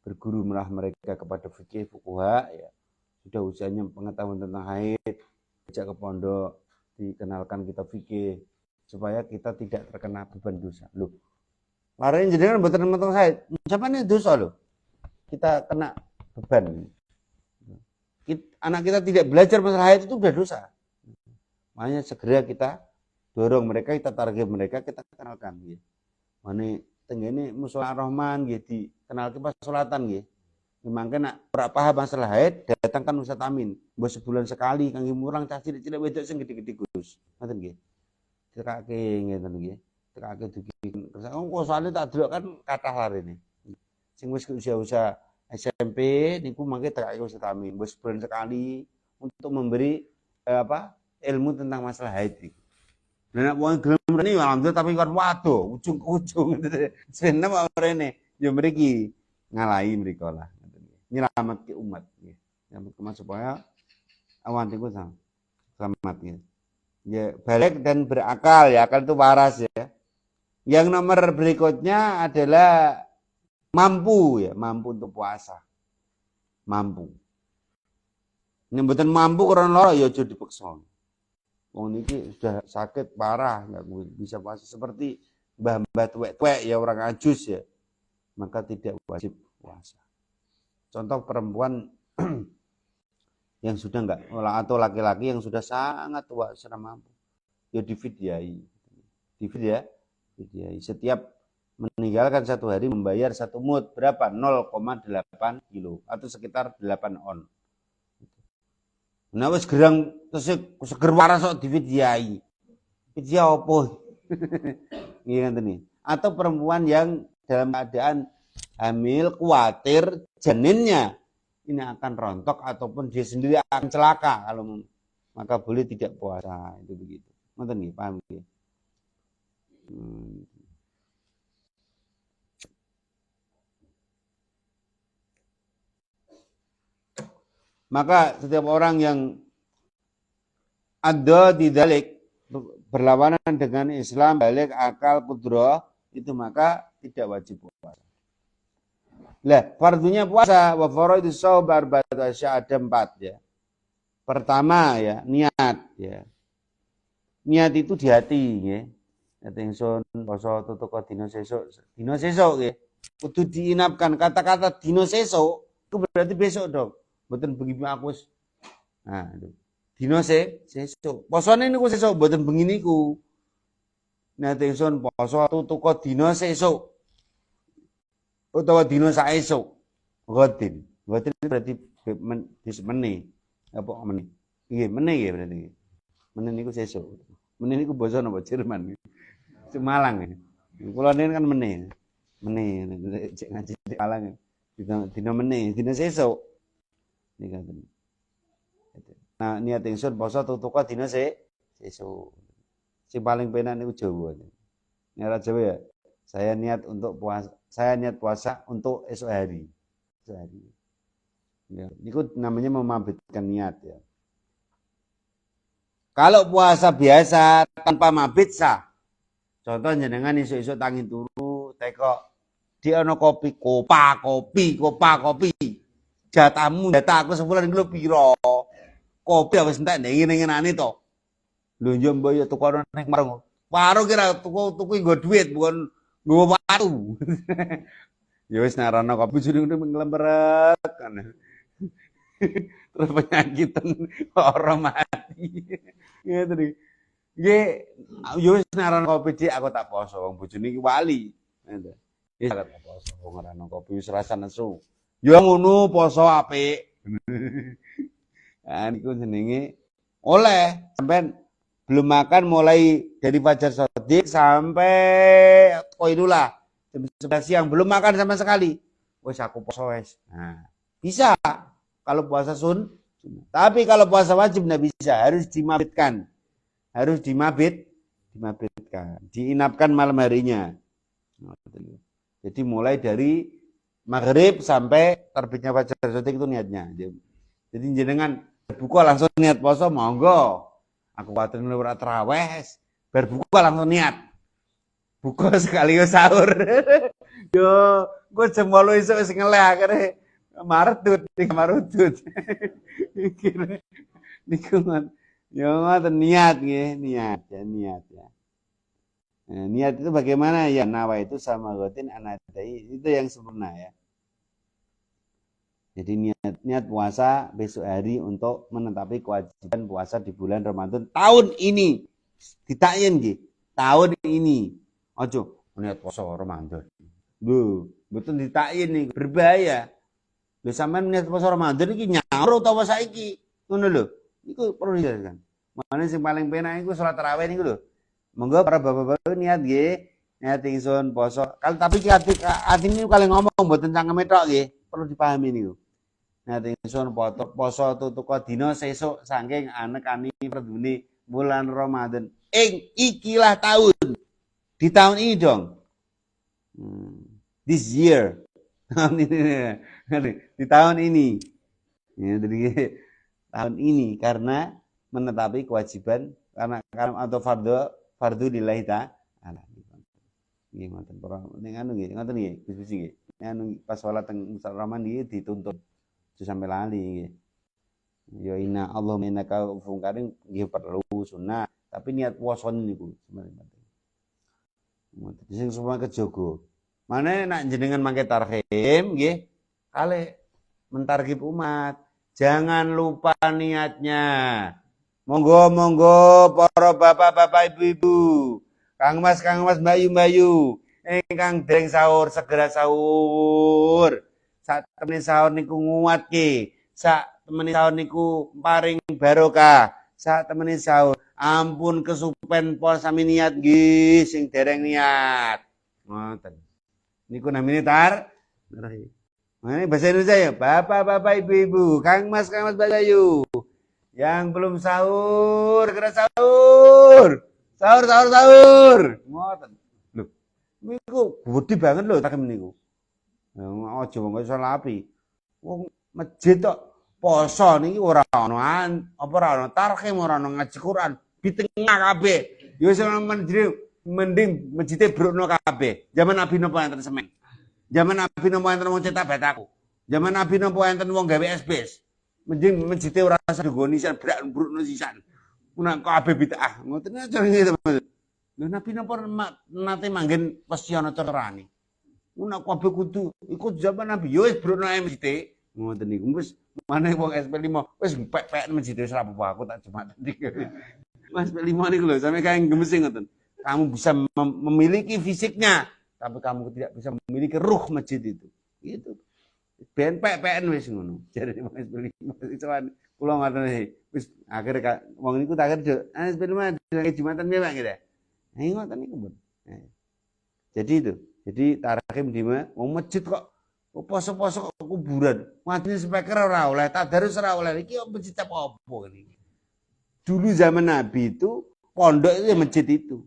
berguru mereka kepada fikih fuqaha ya. Sudah usianya pengetahuan tentang haid, ajak ke pondok, dikenalkan kita fikih supaya kita tidak terkena beban dosa. Loh, lari jenengan mboten menteng haid. Sampeyan dosa loh. Kita kena beban. Anak kita tidak belajar masalah haid itu sudah dosa. Makanya segera kita dorong mereka, kita target mereka, kita kenalkan gitu. Mane tenggene mushola Rahman nggih dikenalke pas salatan nggih. Mangke nak ora paham masalah haid, datangkan Ustaz Amin. Mbok sebulan sekali kangge murang cah cilik-cilik wedok sing gede-gede Gus. Ngoten nggih. Tekake ngeten nggih. Tekake dugi kersa. Kok soalnya tak delok kan kathah larene. Sing wis usia-usia SMP niku mangke tekake Ustaz Amin. Mbok sebulan sekali untuk memberi ilmu tentang masalah haid iki. Lah nek wong gelem rene ya alhamdulillah tapi kan waduh ujung ke ujung seneng kok rene. Ya mriki ngalahi mriko lah. Nyelametke umat nggih. Nyelametke umat supaya awan iku selamat ya. Ya balik dan berakal ya, akal itu waras ya. Yang nomor berikutnya adalah mampu ya, mampu untuk puasa. Mampu. Nek mboten mampu karena lara ya aja dipaksa. Wong niki sudah sakit parah nggak bisa puasa seperti mbah-mbah tuwek-tuwek ya orang ajus ya, maka tidak wajib puasa. Contoh perempuan yang sudah enggak atau laki-laki yang sudah sangat tua sudah mampu ya difidyai. Difidyai. Setiap meninggalkan 1 hari membayar 1 mud berapa? 0,8 kilo atau sekitar 8 on. Nah wis gerang seger waras kok difidyai. Fidya opo? Nggih ngoten iki. Atau perempuan yang dalam keadaan hamil khawatir janinnya ini akan rontok ataupun dia sendiri akan celaka kalau maka boleh tidak puasa itu begitu. Ngoten nggih, paham nggih. Maka setiap orang yang ada di dalik berlawanan dengan Islam, balik akal kudrah itu maka tidak wajib puasa. Lah, fardunya puasa wa faraidus shaum arba'atu asya ada 4 ya. Pertama ya, niat ya. Niat itu di hati nggih. Nek ingsun poso tutuk dina sesuk nggih. Kudu diinapkan kata-kata dina sesuk itu berarti besok dong. Mboten bengi aku wis. Nah, itu. Dina sesuk. Posone niku sesuk mboten bengi niku. Nek ingsun poso tutuk dina sesuk. Utawa dina saesuk. Godin. Godin berarti meneh. Apa meneh? Nggih, meneh nggih berarti. Meneh niku sesuk. Meneh niku basa napa Jerman. Malang ya. Kula niku kan meneh. Meneh cek ngaji di Malang. Dina meneh, dina sesuk. Niku. Nah, niat ingsun poso tutuka dina sesuk. Sing paling penak niku Jawa. Nek Jawa ya, saya niat puasa untuk esok hari. Esok hari. Ya, niku namanya memabitkan niat ya. Kalau puasa biasa tanpa mabit sah. Contoh jenengan isuk-isuk tangi turu teko di ono kopi, kopi. Jatahmu jatah aku sebulan iku piro? Kopi wis entek ngene-ngenane to. Lho yo mbok yo tukono ning warung. Warung kira tuku nggo duit bukan nggo watu. Ya wis narana kopi jenenge nglempret kan. Terus penyakitan orang mati. Gitu nih. Nggih, yo wis naran kopi dik aku tak poso wong bojone iki wali. Ngono. Wis tak poso wong naran kopi wis rasa nesu. Yo ngono poso apik. Ah niku jenenge oleh sampean belum makan mulai dari fajar shadiq sampai koilulah jam 11 siang belum makan sama sekali. Wis aku poso wis. Nah, bisa kalau puasa tapi kalau puasa wajib enggak bisa, harus dimabitkan. Harus dimabitkan, diinapkan malam harinya. Jadi mulai dari maghrib sampai terbitnya fajar shadiq itu niatnya. Jadi jenengan berbuka langsung niat poso monggo. Aku kuwatir ora traweh, berbuka langsung niat. Buka sekaligus sahur. Yo, gue jam 8 esuk wis ngeleh akhire marutut. Niku yo ngoten niat nggih, niat ya. Nah, niat itu bagaimana ya? Nawa itu sama gotin anadai itu yang sempurna ya. Jadi niat puasa besok hari untuk menetapi kewajiban puasa di bulan Ramadan tahun ini. Ditakyin nggih. Tahun ini. Ojo niat puasa Ramadan. Lho, betul ditakyin nih berbahaya. Lho sampean niat puasa Ramadan iki nyaur utawa saiki? Ngono lho. Iku perlu dijelaskan. Mana sing paling penak iku salat tarawih niku lho. Monggo para bapak-bapak niat nggih. Niat ingsun poso. Kalau tapi ati niku kali ngomong mboten cangkeme tok nggih. Perlu dipahami niku. Niat ingsun poso tutuk dina sesuk saking anekane perdune bulan Ramadan. Ikilah tahun. Di tahun ini dong. This year. Di tahun ini. Ya, jadi tahun ini karena menetapi kewajiban karena atau fardu lillahi ta'ala. Nggih ngoten para ning anu nggih, ngoten nggih, Gus nggih. Anu pas salat teng Rahman nggih dituntut sampai lali nggih. Ya inna Allah innaka ghafurun karim nggih perlu sunah, tapi niat puasa niku sebenarnya. Sing semua kejogo. Mane nak jenengan mangke tarhim nggih, kalih mentarghib umat. Jangan lupa niatnya. Monggo para bapak-bapak ibu-ibu, Kang Mas, Mbak-Yu, ingkang dereng sahur segera sahur. Sak temene sahur niku nguwatke. Sak temene sahur niku paring barokah. Sak temene sahur ampun kesupen pol sami niat nggih sing dereng niat. Ngoten. Niku namine tarhib. Nah, ini bahasa Indonesia ya, bapak-bapak, ibu-ibu, Kang Mas, Mbak-Yu. Yang belum sahur, segera sahur. Sahur. Ngoten. Lho, niku gede banget lho takem niku. Aja wong iso lapi. Wong masjid tok poso niki ora ana tarhim, ora ana ngaji Quran, di tengah kabeh. Ya wis mending masjid brukno kabeh. Zaman Nabi napa enten semen. Zaman Nabi napa enten wong cetak bataku. Zaman Nabi napa enten wong gawe SBS. Mending masjid ora usah digoni sisan brukno sisan. Kuna kabeh bid'ah. Ngoten aja ngene, Mas. Lha Nabi napa nate manggen pasti ana terane. Kuna kabeh kudu ikut zaman Nabi. Yo wis brukno masjid. Ngoten niku wis maneh wong SP5 wis pek-pek masjid wis ra apa aku tak Jumat iki. Mas SP5 niku lho sampe kae gemesing ngoten. Kamu bisa memiliki fisiknya, tapi kamu tidak bisa memiliki ruh masjid itu. Itu. Ben pek-peken wis ngono. Jare Mas SP5 kula ngoten wis akhir wong niku tak akhir SP5 Jumatan piye Pak gitu. Nah, ngoten niku, Bun. Jadi itu. Jadi tarhim di wong masjid kok poso-poso kok kuburan. Ngajine speaker ora oleh, tadarus ora oleh. Iki masjid apa ini? Dulu zaman Nabi itu pondok itu ya masjid itu.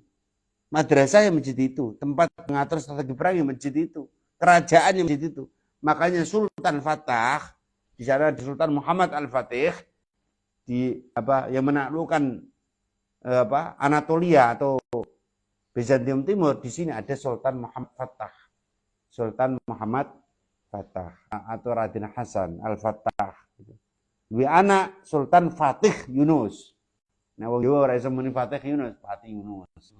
Madrasah yang masjid itu, tempat mengatur strategi perang yang masjid itu, kerajaan yang masjid itu. Makanya Sultan Fatah di sana Sultan Muhammad Al-Fatih yang menaklukkan Anatolia atau Bizantium Timur, di sini ada Sultan Muhammad Fatah. Sultan Muhammad Fatah atau Raden Hasan Al-Fatah. Dua anak Sultan Fatih Yunus. Nah, wong Jawa ora iso muni Fatih Yunus, Fatih Yunus.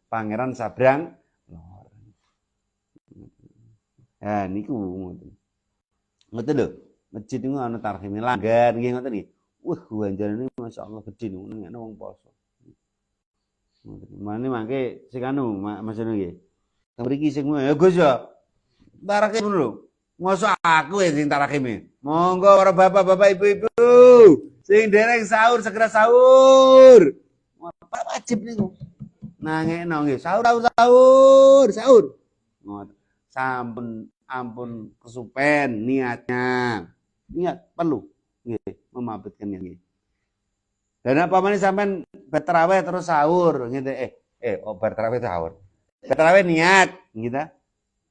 Pangeran Sabrang Lor. Ya niku ngoten. Ngoten lho. Masjid niku ana tarhime langgar nggih ngoten nggih. Wah, ganjarane masyaallah gedhe niku nek wong poso. Ngoten. Mane mangke sing anu Mas nggih. Teng mriki sing ya Gus ya. Tarhim ngono lho. Mosok aku sing tarhime. Monggo para bapak-bapak ibu-ibu sing dereng sahur segera sahur. Wajib niku. Nangekno nggih, sahur. Sampun ampun kesupen niatnya. Niat perlu nggih memabetkan nggih. Dan apa meneh sampean bertarawih terus sahur gitu bertarawih sahur. Bertarawih niat gitu.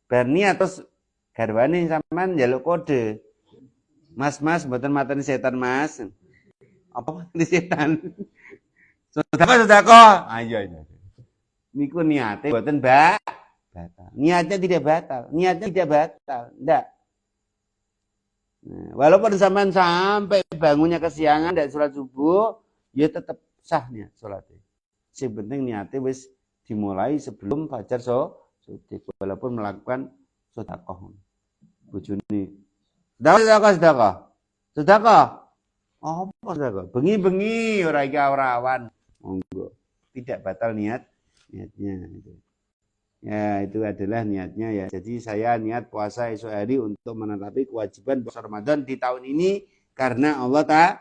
Bar niat terus garwane sampean njaluk kode. Mas mboten mateni setan, Mas. Apa mateni setan? Sedekah. Iya. Niku niate mboten batal. Niatnya tidak batal. Enggak. Nah, walaupun sampean sampai bangunnya kesiangan dan sholat subuh, ya tetap sahnya sholatnya. Yang penting niatnya wis dimulai sebelum fajar subuh. Walaupun melakukan sedekah. Bojone. Sedekah. Apa sedekah? Bengi-bengi ora iki awan. Monggo. Tidak batal niatnya itu. Ya, itu adalah niatnya ya. Jadi saya niat puasa esok hari untuk menetapi kewajiban puasa Ramadan di tahun ini karena Allah Ta'ala.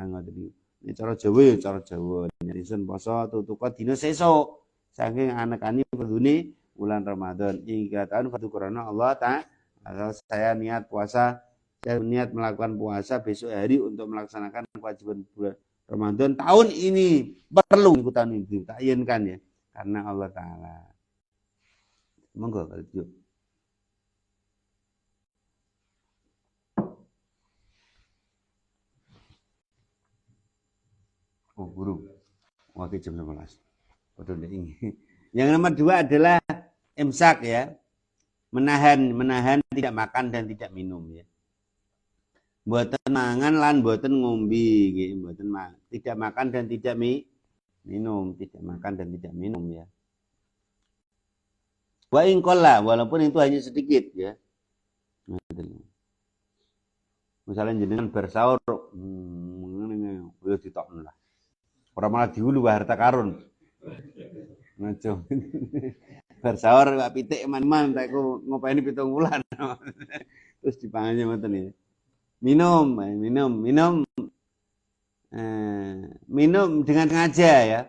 Ngoten. Ini cara Jawa ya cara Jawa. Nyarisun poso tutuka dina sesuk. Saking anekane berdune bulan Ramadan. Hingga tahun fatu karena Allah Ta'ala. Saya niat puasa, saya niat melakukan puasa besok hari untuk melaksanakan kewajiban bulan Ramadan tahun ini perlu ikutan itu tak inginkan ya karena Allah Ta'ala. Monggo kalau guru wakil jam 11 yang nomor 2 adalah imsak ya, menahan tidak makan dan tidak minum ya. Mboten mangan lan mboten ngombe nggih, mboten tidak makan dan tidak minum, tidak makan dan tidak minum ya. Wa in qalla, walaupun itu hanya sedikit ya. Misalnya jenengan bersaur ngene yo ditokno lah. Ora malah diulu harta karun. Ngaco. Bersaur Pak pitik man-man tak ngopeni 7 wulan. Terus dipangannya ngoten ya. Minum dengan sengaja ya.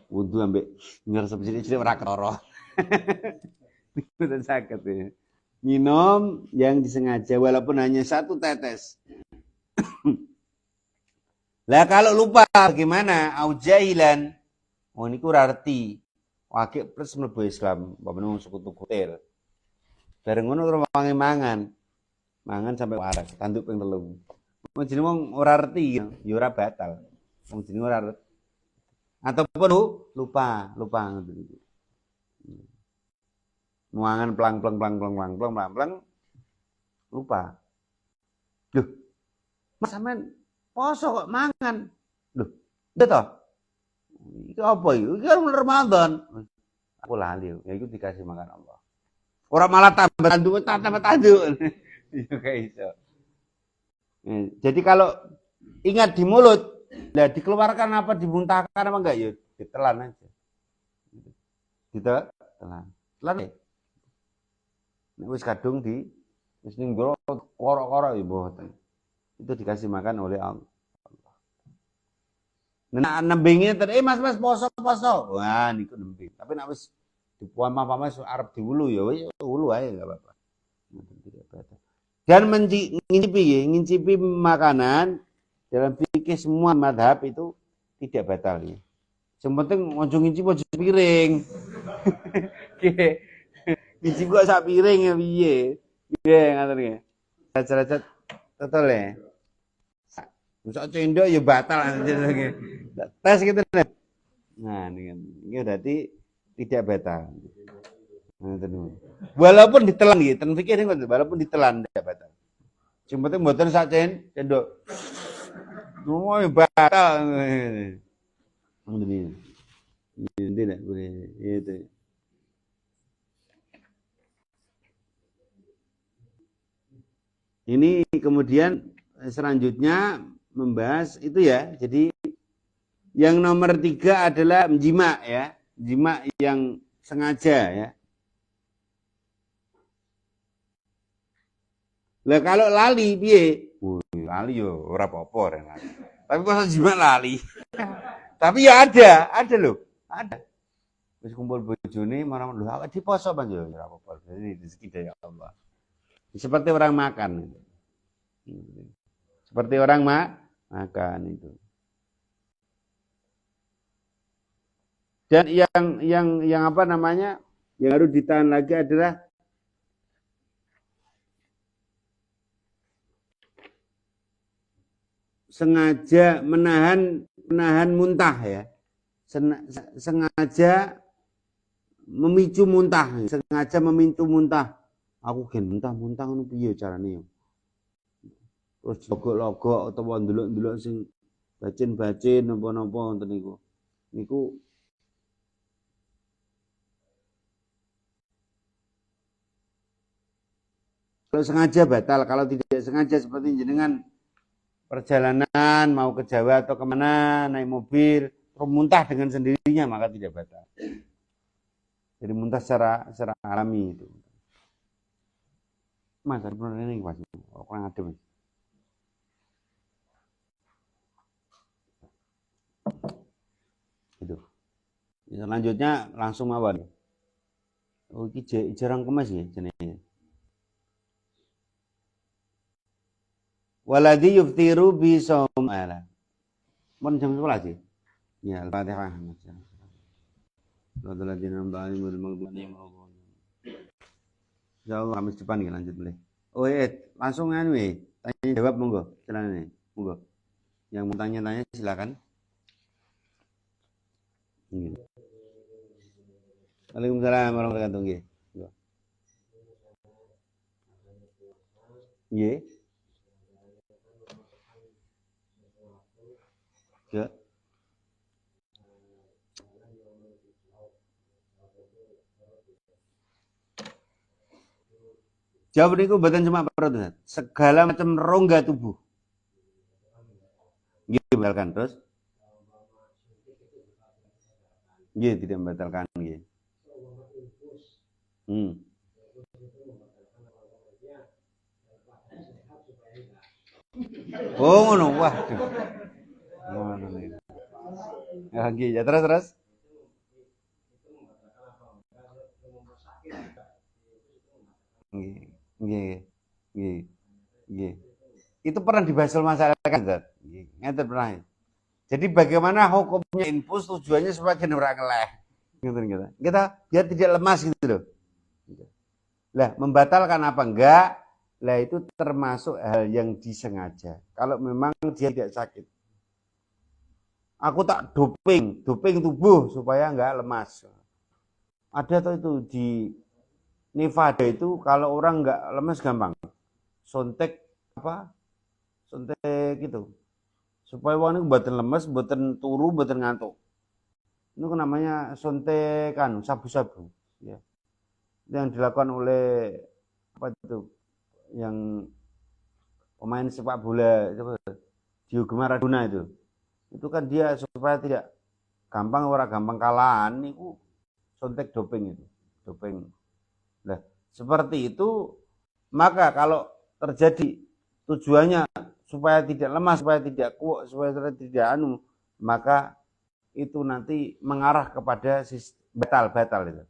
Wudu ambek ngeresep cilik-cilik ora ketara. Betul sakit ya. Minum yang disengaja walaupun hanya 1 tetes. Lah kalau lupa bagaimana? Au jahilan. Oh niku ora arti. Wakil plus mlebu Islam, bapak suku kutil. Bareng ngono ora mangan. mangan sampai waras, tanduk ping 3. Wong jenenge wong ora reti ya ora batal. Wong jenenge ora reti. Ataupun lupa ngoten niku. Mangan plang lupa. Loh, Mas sampean poso kok mangan. Loh, iya toh? Iki apa iki? Iki kan Ramadan. Aku lali, ya itu dikasih makan Allah. Orang malah tambah tanduk. Ya kayak iso. Jadi kalau ingat di mulut, lah dikeluarkan apa dimuntahkan apa enggak ya ditelan aja. Ditelan. Telan ya. Nek wis kadung di wis ning jero korok-korok ya mboten. Itu dikasih makan oleh Allah. Nah, nembingnya tadi, mas poso. Wah, niku nembing. Tapi nek wis dipuama-pama arep diwulu ya wis wulu ae enggak apa-apa. Dan ngincipi makanan dalam fikih semua madhab itu tidak batal ya. Yang penting ojo ngincip ojo piring. Ngincip kok sak piring ya piye? Piye ngaten nggih. Racat-racat total ya. Sak cendok ya batal nggih. Tes gitu. Nah, ini berarti tidak batal. Walaupun ditelan gitu, ten fikih walaupun ditelan tidak batal. Yang penting mboten sak cendok. Oh, batal. Ini tidak boleh. Itu. Ini kemudian selanjutnya membahas itu ya. Jadi yang nomor 3 adalah jima ya, jima yang sengaja ya. Lah kalau lali piye? Lali yo ora apa-apa lali. Tapi pas jima lali. Tapi ya ada loh, ada. Wis kumpul bojone marang lho awak diposo pan yo ora apa-apa. Jadi rezeki dari Allah. Seperti orang makan. Seperti orang makan itu. Dan yang apa namanya? Yang harus ditahan lagi adalah sengaja menahan muntah ya. Sengaja memicu muntah, Aku gen muntah ngono piye carane yo. Terus logok-logok utawa ndelok-ndelok sing bacin-bacin napa-napa ngoten niku. Niku kalau sengaja batal, kalau tidak sengaja seperti jenengan perjalanan mau ke Jawa atau kemana naik mobil terus muntah dengan sendirinya maka tidak batal. Jadi muntah secara alami itu. Mas, ada benar ini Mas. Kurang adem. Itu. Selanjutnya langsung mawon. Oh, iki jarang kemas ya jenenge. Waladhi yuftiru bi shaum ala. Mun jam 11 sih. Ya, Al-Fatihah. Insyaallah Kamis depan ya lanjut boleh. Oh langsung anu tanya jawab monggo. Silakan monggo. Yang mau tanya-tanya silakan. Waalaikumsalam warahmatullahi wabarakatuh. Nggih. Ya. Jawab niku mboten cuma perut, segala macam rongga tubuh. Nggih membatalkan terus. Nggih tidak membatalkan nggih. Oh ngono, waduh. Ngono niku. Ya nggih, ya terus. Nggih. Itu pernah dibahas masyarakat, ngeten pernah. Jadi bagaimana hukumnya infus tujuannya supaya ora ngeleh. Gitu. Kita biar tidak lemas gitu loh. Lah, membatalkan apa enggak? Lah itu termasuk hal yang disengaja. Kalau memang dia tidak sakit. Aku tak doping tubuh supaya nggak lemas. Ada tuh itu di Nevada itu kalau orang nggak lemas gampang. Sontek apa? Sontek gitu. Supaya orang ini buatan lemas, buatan turu, buatan ngantuk. Itu namanya sontekan, sabu-sabu. Ya. Yang dilakukan oleh apa itu? Yang pemain sepak bola Diego Maradona itu kan dia supaya tidak gampang orang gampang kalahan itu sontek doping itu doping. Nah seperti itu maka kalau terjadi tujuannya supaya tidak lemah supaya tidak kuat supaya tidak maka itu nanti mengarah kepada batal itu.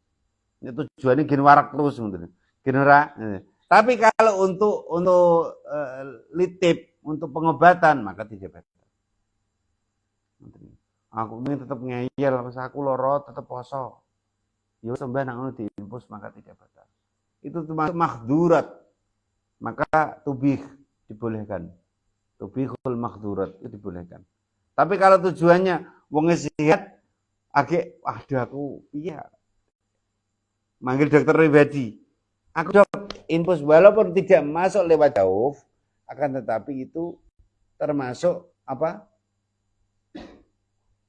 Ini tujuannya gini warak terus gini tapi kalau untuk litip untuk pengobatan maka tidak batal. Aku ini tetap ngeyel pas aku loro tetap poso. Ya sembah nang ngono diimpus maka tidak batal. Itu termasuk mahdurat. Maka tubih dibolehkan. Tubihul mahdurat itu dibolehkan. Tapi kalau tujuannya wong sehat agak aduh aku iya manggil dokter pribadi. Aku dok infus walaupun tidak masuk lewat jauh, akan tetapi itu termasuk apa?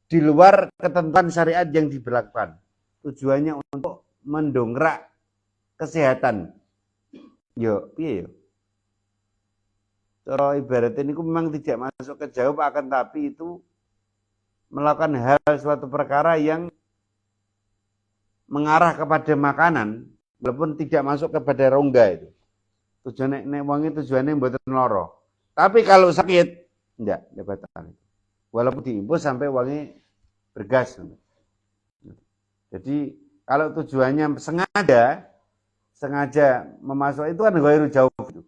Di luar ketentuan syariat yang diberlakukan. Tujuannya untuk mendongkrak kesehatan. Yo, piye yo? Cara ibaratnya ini memang tidak masuk ke jauh, akan tapi itu melakukan hal suatu perkara yang mengarah kepada makanan walaupun tidak masuk kepada rongga itu. Tujuannya nek wangi tujuannya mboten loro. Tapi kalau sakit enggak batal. Walaupun diimpus sampai wangi bergas. Jadi kalau tujuannya sengaja memasuk itu kan gairu jauh itu.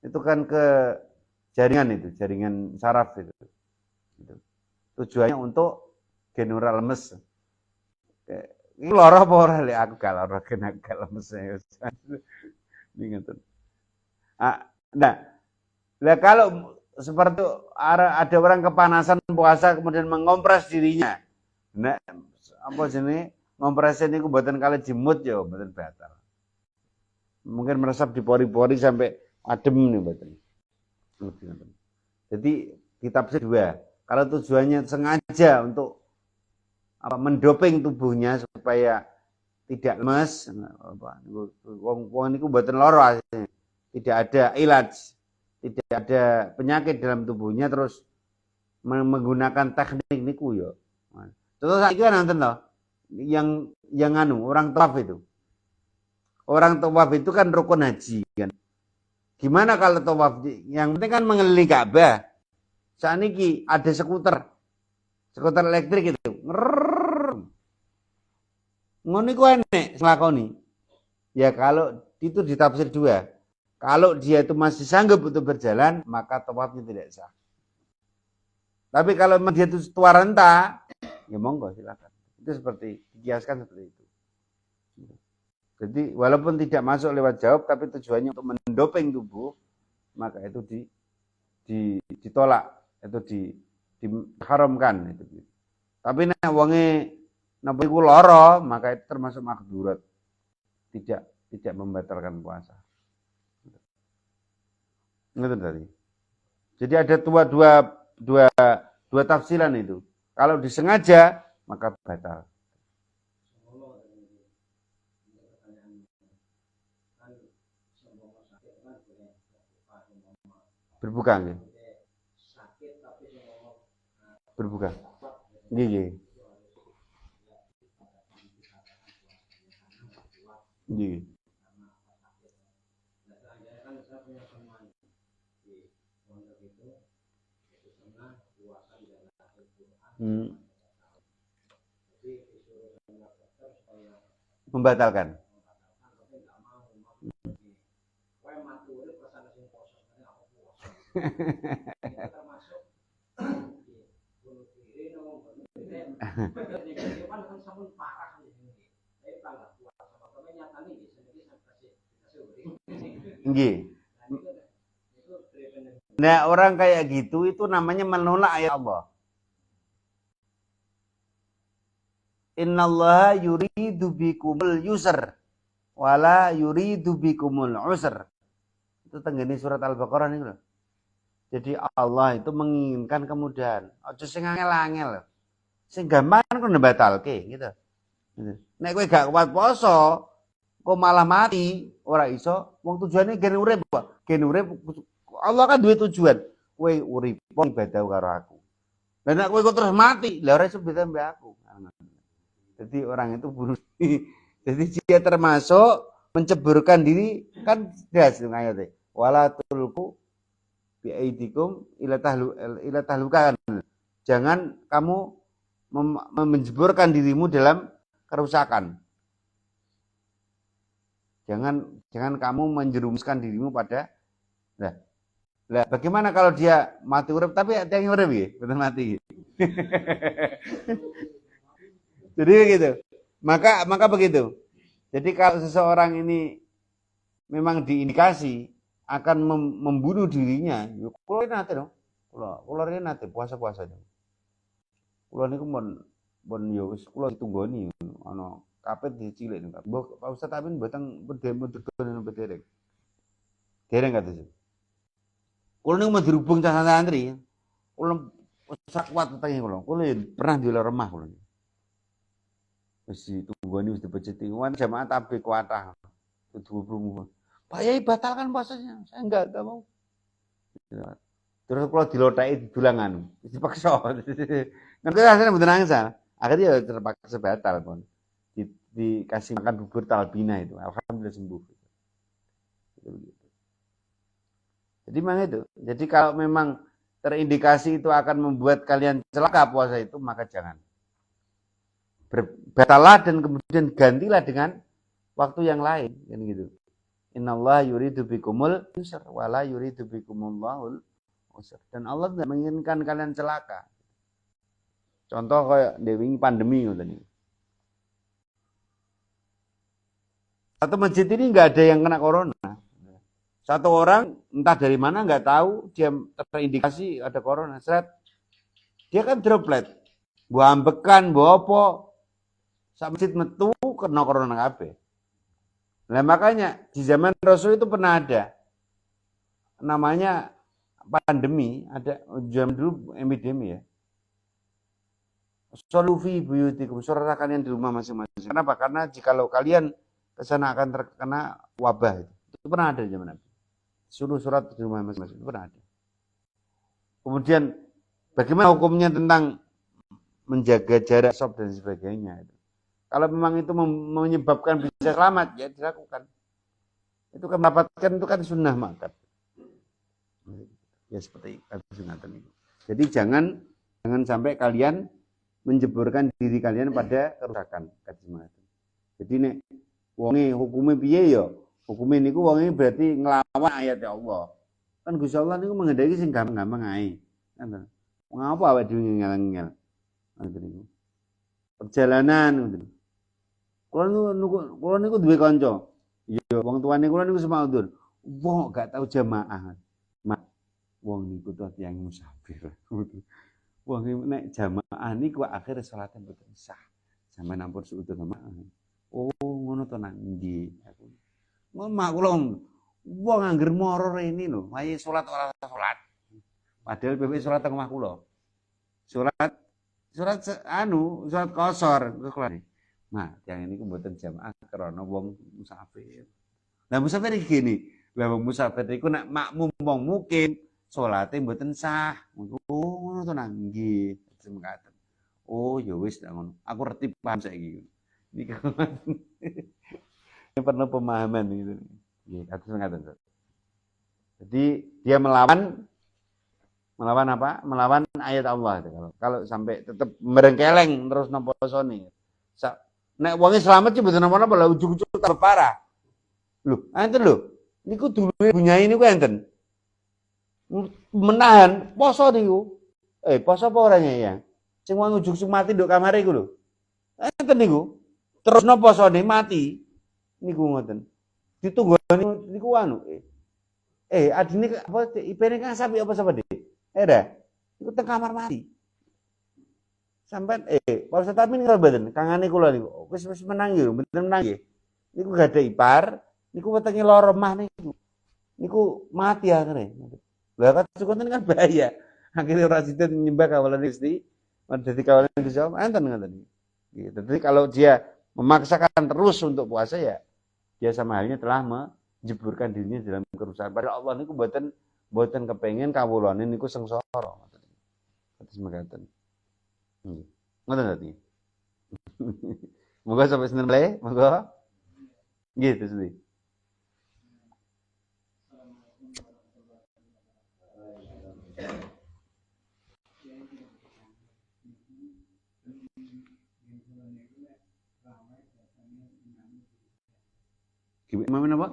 Itu kan ke jaringan saraf itu. Tujuannya untuk genura lemes. Ini loro apa ora lek aku gak loro kena gak lemes. Nah, lah kalau seperti ada orang kepanasan puasa kemudian mengompres dirinya. Nah, apa jenis ngompresnya ini buatan kali jimut ya, buatan batal. Mungkin meresap di pori-pori sampai adem nih buatan. Jadi ditafsir dua. Kalau tujuannya sengaja untuk mendoping tubuhnya supaya tidak lemes, wong niku mboten lara, tidak ada ilaj, tidak ada penyakit dalam tubuhnya terus menggunakan teknik niku yo. Contoh saiki kan nonton loh, yang orang tawaf itu. Orang tawaf itu kan rukun haji kan. Gimana kalau tawaf yang penting kan mengelilingi Ka'bah. Saat ini ada skuter elektrik itu. Ngono iku enek nglakoni. Ya kalau itu ditafsir dua. Kalau dia itu masih sanggup untuk berjalan, maka tawafnya tidak sah. Tapi kalau dia itu tua renta, ya monggo silakan. Itu seperti dikiaskan seperti itu. Jadi walaupun tidak masuk lewat jawab, tapi tujuannya untuk mendoping tubuh, maka itu ditolak, itu diharamkan itu. Tapi nek wonge napa iku lara, maka itu termasuk mahdurat. Tidak membatalkan puasa. Itu tadi. Jadi ada dua tafsiran itu. Kalau disengaja maka batal. Berbuka nggih. Berbuka. Nggih. Nggih. Membatalkan. Nggih. Nah, orang kayak gitu itu namanya menolak ayat Allah. Innallaha yuridu bikumul yusr wala yuridu bikumul usr. Itu tenggene surat Al-Baqarah nih loh. Jadi Allah itu menginginkan kemudahan. Aja sing angel-angel. Sing gampang kan kena batalke gitu. Nek kowe gak kuat poso, kok malah mati, ora iso. Wong tujuane gen urip kok. Gen urip Allah kan duwe tujuan. Kowe urip ibadah karo aku. Lah nek kowe kok terus mati, lah ora iso beda mbek aku. Jadi orang itu bunuh diri. Jadi dia termasuk menceburkan diri kan jelas ayatnya. Wala tulku bi aidikum ila tahlukan. Jangan kamu menjeburkan dirimu dalam kerusakan. Jangan kamu menjerumuskan dirimu pada lah bagaimana kalau dia mati urip tapi ada yang urip ya, betul mati. Jadi begitu. Maka begitu. Jadi kalau seseorang ini memang diindikasi akan membunuh dirinya, ya kulo nate dong. Kulo nate puasa-puasa dong. Kulo niku mon yo wis kulo ditunggoni ana kapet dicilik niku. Mbok Pak Ustaz Amin mboten bedhe dereng. Dereng kados. Kulo niku mau dirubung cah santri. Kulo sak kuat petenge kulo. Kulo pernah di lemah kulo. Wis ditunggoni wis dipeceti. Wan jamaah tabik kuatah. Kudu berumur. Pak Yai batalkan puasanya. Saya enggak mau. Terus kalau dilotheki didulangan, dipaksa. Nanti hasilnya mboten nangis. Akhirnya ya terpaksa batal pun. Dikasih makan bubur talbina itu. Alhamdulillah sembuh. Jadi memang itu. Jadi kalau memang terindikasi itu akan membuat kalian celaka puasa itu, maka jangan. Batallah dan kemudian gantilah dengan waktu yang lain kan gitu. Innallaha yuridu bikumul yusr wala yuridu bikumullahul usr. Dan Allah tidak menginginkan kalian celaka. Contoh kayak dewi pandemi ngoten iki. Satu masjid ini nggak ada yang kena corona. Satu orang entah dari mana nggak tahu dia terindikasi ada corona. Seret. Dia kan droplet. Mbok ambekan, mbok apa? Sak masjid metu kena corona kabeh. Nah makanya di zaman Rasul itu pernah ada namanya pandemi, ada zaman dulu epidemi ya. Solufi buyutikum, surah kalian di rumah masing-masing. Kenapa? Karena jikalau kalian kesana akan terkena wabah itu pernah ada di zaman Nabi. Suruh surat di rumah masing-masing itu pernah ada. Kemudian bagaimana hukumnya tentang menjaga jarak sop dan sebagainya itu. Kalau memang itu menyebabkan bisa selamat, ya dilakukan. Itu kan mendapatkan itu kan sunnah makat. Ya seperti sunatan itu. Jadi jangan sampai kalian menjeburkan diri kalian pada kerusakan. Jadi nek wonge hukume piye ya? Hukume niku wonge berarti nglawan ayat Allah. Kan Gusti Allah niku menghendaki sing gampang-gampang ae. Ngoten. Ngapa awake dhewe ngel-ngel? Ngoten niku. Perjalanan ngoten. Kulo niku duwe kanca. Ya wong tuane kulo niku semaudun. Wong gak tau jamaah. Mak wong niku tuh tiyang musafir. Wong nek jamaah niku akhir salate mboten sah. Sampeyan ampun suudun jamaah. Oh ngono to nang nggih. Mak kula wong angger moro rene lho, wae salat ora salat. Padahal bebek salat teng omah kula. Salat kosor terus kula. Nah, yang ini mboten jamaah karena wong musafir. Lah musafir iki gini, lah wong musafir iku nek makmum wong mukim, salate mboten sah. Oh, ngono to nang nggih. Semekaten. Oh, ya wis tak ngono. Aku ngerti paham saiki. Niki ini perlu pemahaman gitu. Nggih, kados ngaten. Jadi dia melawan apa? Melawan ayat Allah itu. Kalau sampai tetap merengkeleng terus napa posone. Nek wonge slamet iki mboten napa-napa lha ujug-ujug tambah parah. Lho, enten lho. Niku duluwe bunyai niku enten. Menahan poso niku. Poso apa orangnya ya? Sing wong ujug-ujug mati nduk kamare iku lho. Enten niku. Terus napa posone mati. Niku ngoten. Ditunggoni niku anu. adine apa IP-ne Kang Sapi apa sapa, Dik? Dah. Iku teng kamar mandi. Sampai Pak Ustaz Amin ngira mboten, kangane kula niku. Wis menang nggih, mboten menang nggih. Niku gak ada ipar, niku wetenge lara mah niku. Niku mati akhirnya. Lah kan sukonten kan bahaya. Akhirnya ora sida nyembah kawalan Gusti. Dadi kawalan Gusti Allah enten ngoten. Gitu. Jadi kalau dia memaksakan terus untuk puasa ya dia sama halnya telah menjeburkan dirinya dalam kerusakan. Padahal Allah niku mboten kepengin kawulane niku sengsara. Terus mekaten. Ngoten tadi. Moga sampai seneng le, moga. Gitu sih. Gimana apa?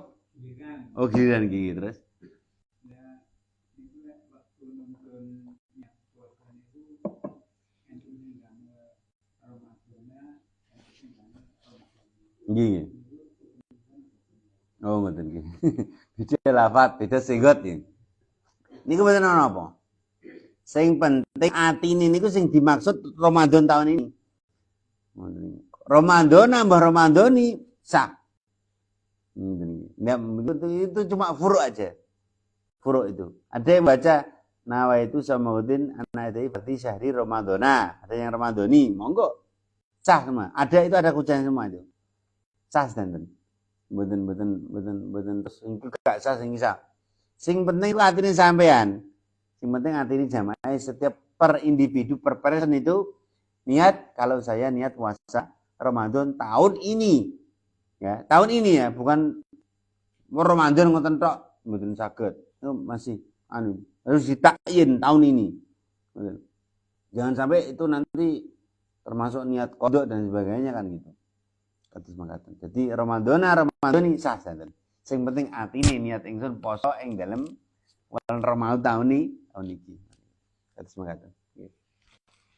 Oh giliran gigi terus. Gigi. Oh ngoten nggih. Beda lafat, beda singgot ya. Niku mboten ana apa. Sing penting atine niku sing dimaksud Ramadan tahun ini. Ramadan nambah Ramadhani sah. Nah, itu cuma furuk aja. Furuk itu. Ada yang baca nawa itu Samahuddin anak itu berarti syahri Ramadhana. Ada yang Ramadhani, monggo. Sah semua. Ada itu ada kucing semua itu. Sah dan Mboten terus gak sah sing sah. Sing penting itu atine sampean. Sing penting atine jamaah setiap per individu per person itu niat kalau saya niat puasa Ramadan tahun ini. Ya, tahun ini ya, bukan Ramadan ngoten tok, mboten saged. Itu masih harus ditakyin tahun ini. Jangan sampai itu nanti termasuk niat kodok dan sebagainya kan gitu. Kados mangkaten. Jadi Ramadan ini sah saja. Sing penting atine niat ingsun poso ing dalem wulan Ramadan tahun iki. Kados mangkaten.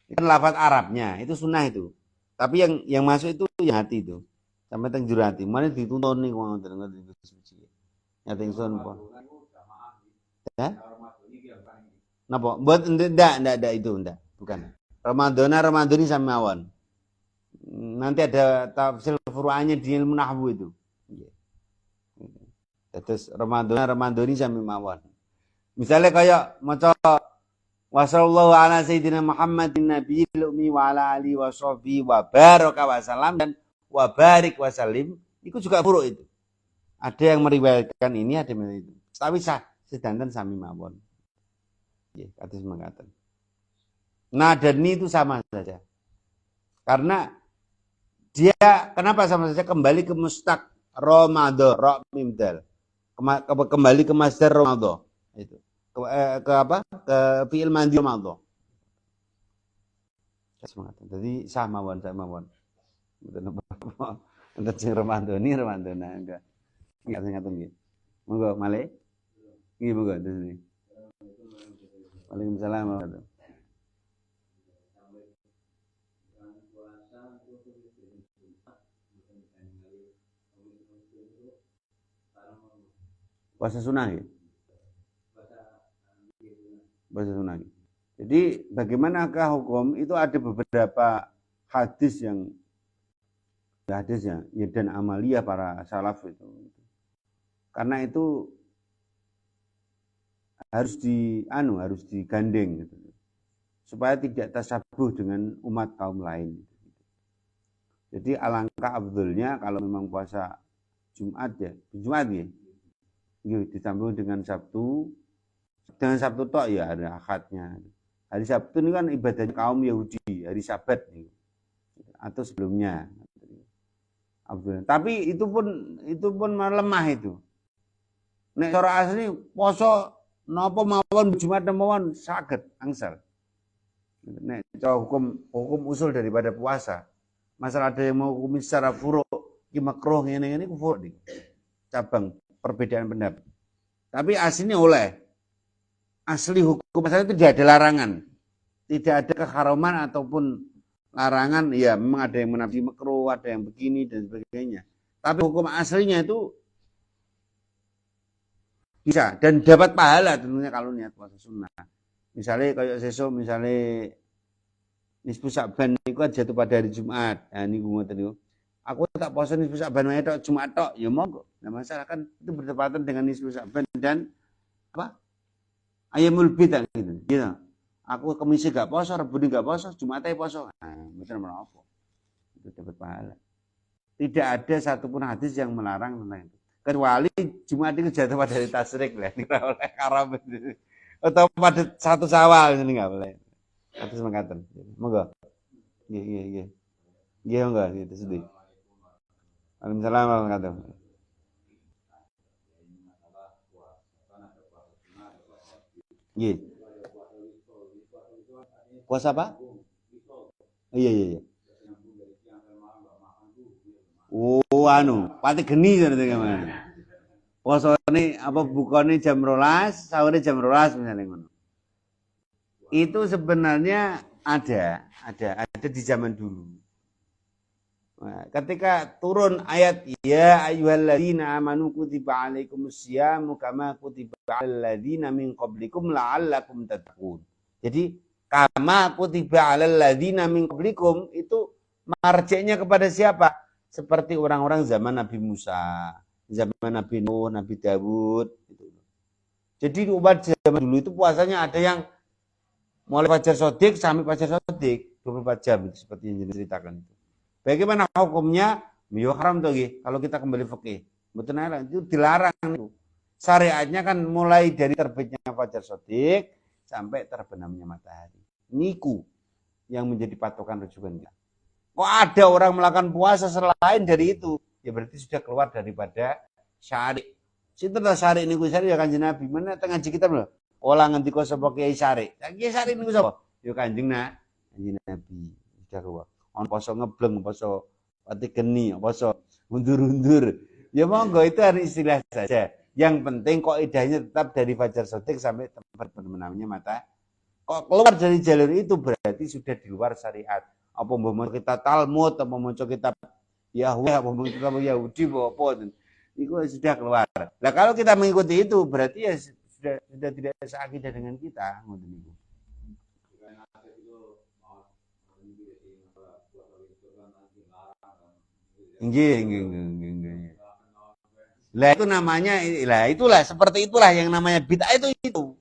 Itu kan lafaz Arabnya, itu sunnah itu. Tapi yang masuk itu yang hati itu. Sampai teng jero ati. Mane dituntun niku ngoten niku suci. Nyata ingsun po. Ya? Napa? Ndak itu ndak. Bukan. Ramadhani sama mawon. Nanti ada tafsir furu'annya di ilmu nahwu itu. Terus Ramadhani sama mawon. Misalnya kayak maca wa sallallahu ala sayyidina Muhammadin nabiyil ummi wa ala alihi wa sahbihi wa baraka wa salam dan wa barik wa salim itu juga furu' itu. Ada yang meriwayatkan ini, ada yang itu. Tapi sah sedanten sami mawon. Nggih, kados mangkaten. Nah, dan ini itu sama saja. Karena dia kenapa sama saja kembali ke mustaq Ramadan, ra mim dal. Kembali ke masdar Ramadan itu. Ke apa? Ke fi'il madhi Ramadan. Jadi sah mawon. Betul apa? Untuk sing Ramadhani enggak. Enggak ngaten nggih. Monggo malih. Nggih monggo terus. Waalaikumsalam warahmatullahi. Puasa sunnah ya? Puasa sunnah. Jadi bagaimanakah hukum itu ada beberapa hadis yang hadisnya ya dan amalia para salaf itu. Karena itu harus digandeng gitu. Supaya tidak tasabuh dengan umat kaum lain. Jadi alangkah abdulnya kalau memang puasa Jumat ya, ditambah dengan Sabtu tok ya hari akadnya. Hari Sabtu ini kan ibadahnya kaum Yahudi, hari Sabat atau sebelumnya. Tapi itu pun lemah itu. Nek cara asli poso napa mawon Jumat mawon saged angsal. Nek cara hukum usul daripada puasa. Masalah ada yang mau hukum secara furu' ki makruh ngene-ngene ku furu' cabang perbedaan pendapat. Tapi aslinya oleh. Asli hukum masalah itu tidak ada larangan. Tidak ada keharaman ataupun larangan, ya memang ada yang menafsir makruh, ada yang begini dan sebagainya. Tapi hukum aslinya itu Bisa dan dapat pahala tentunya kalau niat puasa sunnah. Misalnya kayak sesuk misalnya nisfu Sa'ban niku jatuh pada hari Jumat. Nah niku ngoten niku. Aku tak puasa nisfu Sa'ban wae tok Jumat tok, ya monggo. Nah masalah kan itu bertepatan dengan nisfu Sa'ban dan apa? Ayamul bid gitu. Gitu. Aku Kamis gak poso, Rebo gak poso, Jumat ae poso. Nah, mboten menapa. Itu dapat pahala. Tidak ada satupun hadis yang melarang tentang itu. Kecuali Jumat itu jatuh pada hari tasyrik lah. Ini nggak boleh haram. Atau pada satu Syawal ini nggak boleh. Hadis mengatakan. Monggo. Iya, iya, iya. Iya enggak gitu sedih. Waalaikumsalam warahmatullahi wabarakatuh. Iya. Puasa apa? Iya, iya, iya. Oh, pati geni ternyata gimana? Posone apa bukane jam 12, sahurnya jam 12 misalnya ngono. Itu sebenarnya ada di zaman dulu. Nah, ketika turun ayat ya ayyuhalladzina amanu kutiba alaikumusyamu kama kutiba alal ladzina min qablikum la'allakum tattaqun. Jadi kama kutiba alal ladzina min qablikum itu marjeknya kepada siapa? Seperti orang-orang zaman Nabi Musa, zaman Nabi Nuh, Nabi Dawud gitu. Jadi umat zaman dulu itu puasanya ada yang mulai fajar sodik sampai fajar sodik 24 jam itu seperti yang diceritakan itu. Bagaimana hukumnya? Ya haram tuh kalau kita kembali fikih. Betul itu dilarang itu. Syariatnya kan mulai dari terbitnya fajar sodik sampai terbenamnya matahari. Niku yang menjadi patokan rujukan kita. Kok ada orang melakukan puasa selain dari itu? Ya berarti sudah keluar daripada syari. Sinten syari niku syari ya Kanjeng Nabi. Mana tengah kita lho. Olah ngendika sapa Kiai Syari. Kiai Syari niku sapa? Ya Kanjeng Nabi. Sudah keluar. On poso ngebleng, poso pati geni, poso undur-undur. Ya monggo itu harus istilah saja. Yang penting kok idahnya tetap dari fajar sodik sampai tempat bermenamnya mata. Kok keluar dari jalur itu berarti sudah di luar syariat. Apa mau kita Talmud, apa mau kitab Yahweh, apa mau kitab Yahudi, apa itu sudah keluar. Nah kalau kita mengikuti itu berarti ya sudah tidak seakidah dengan kita. Nggih. Lah itu namanya, lah itulah seperti itulah yang namanya bid'ah itu.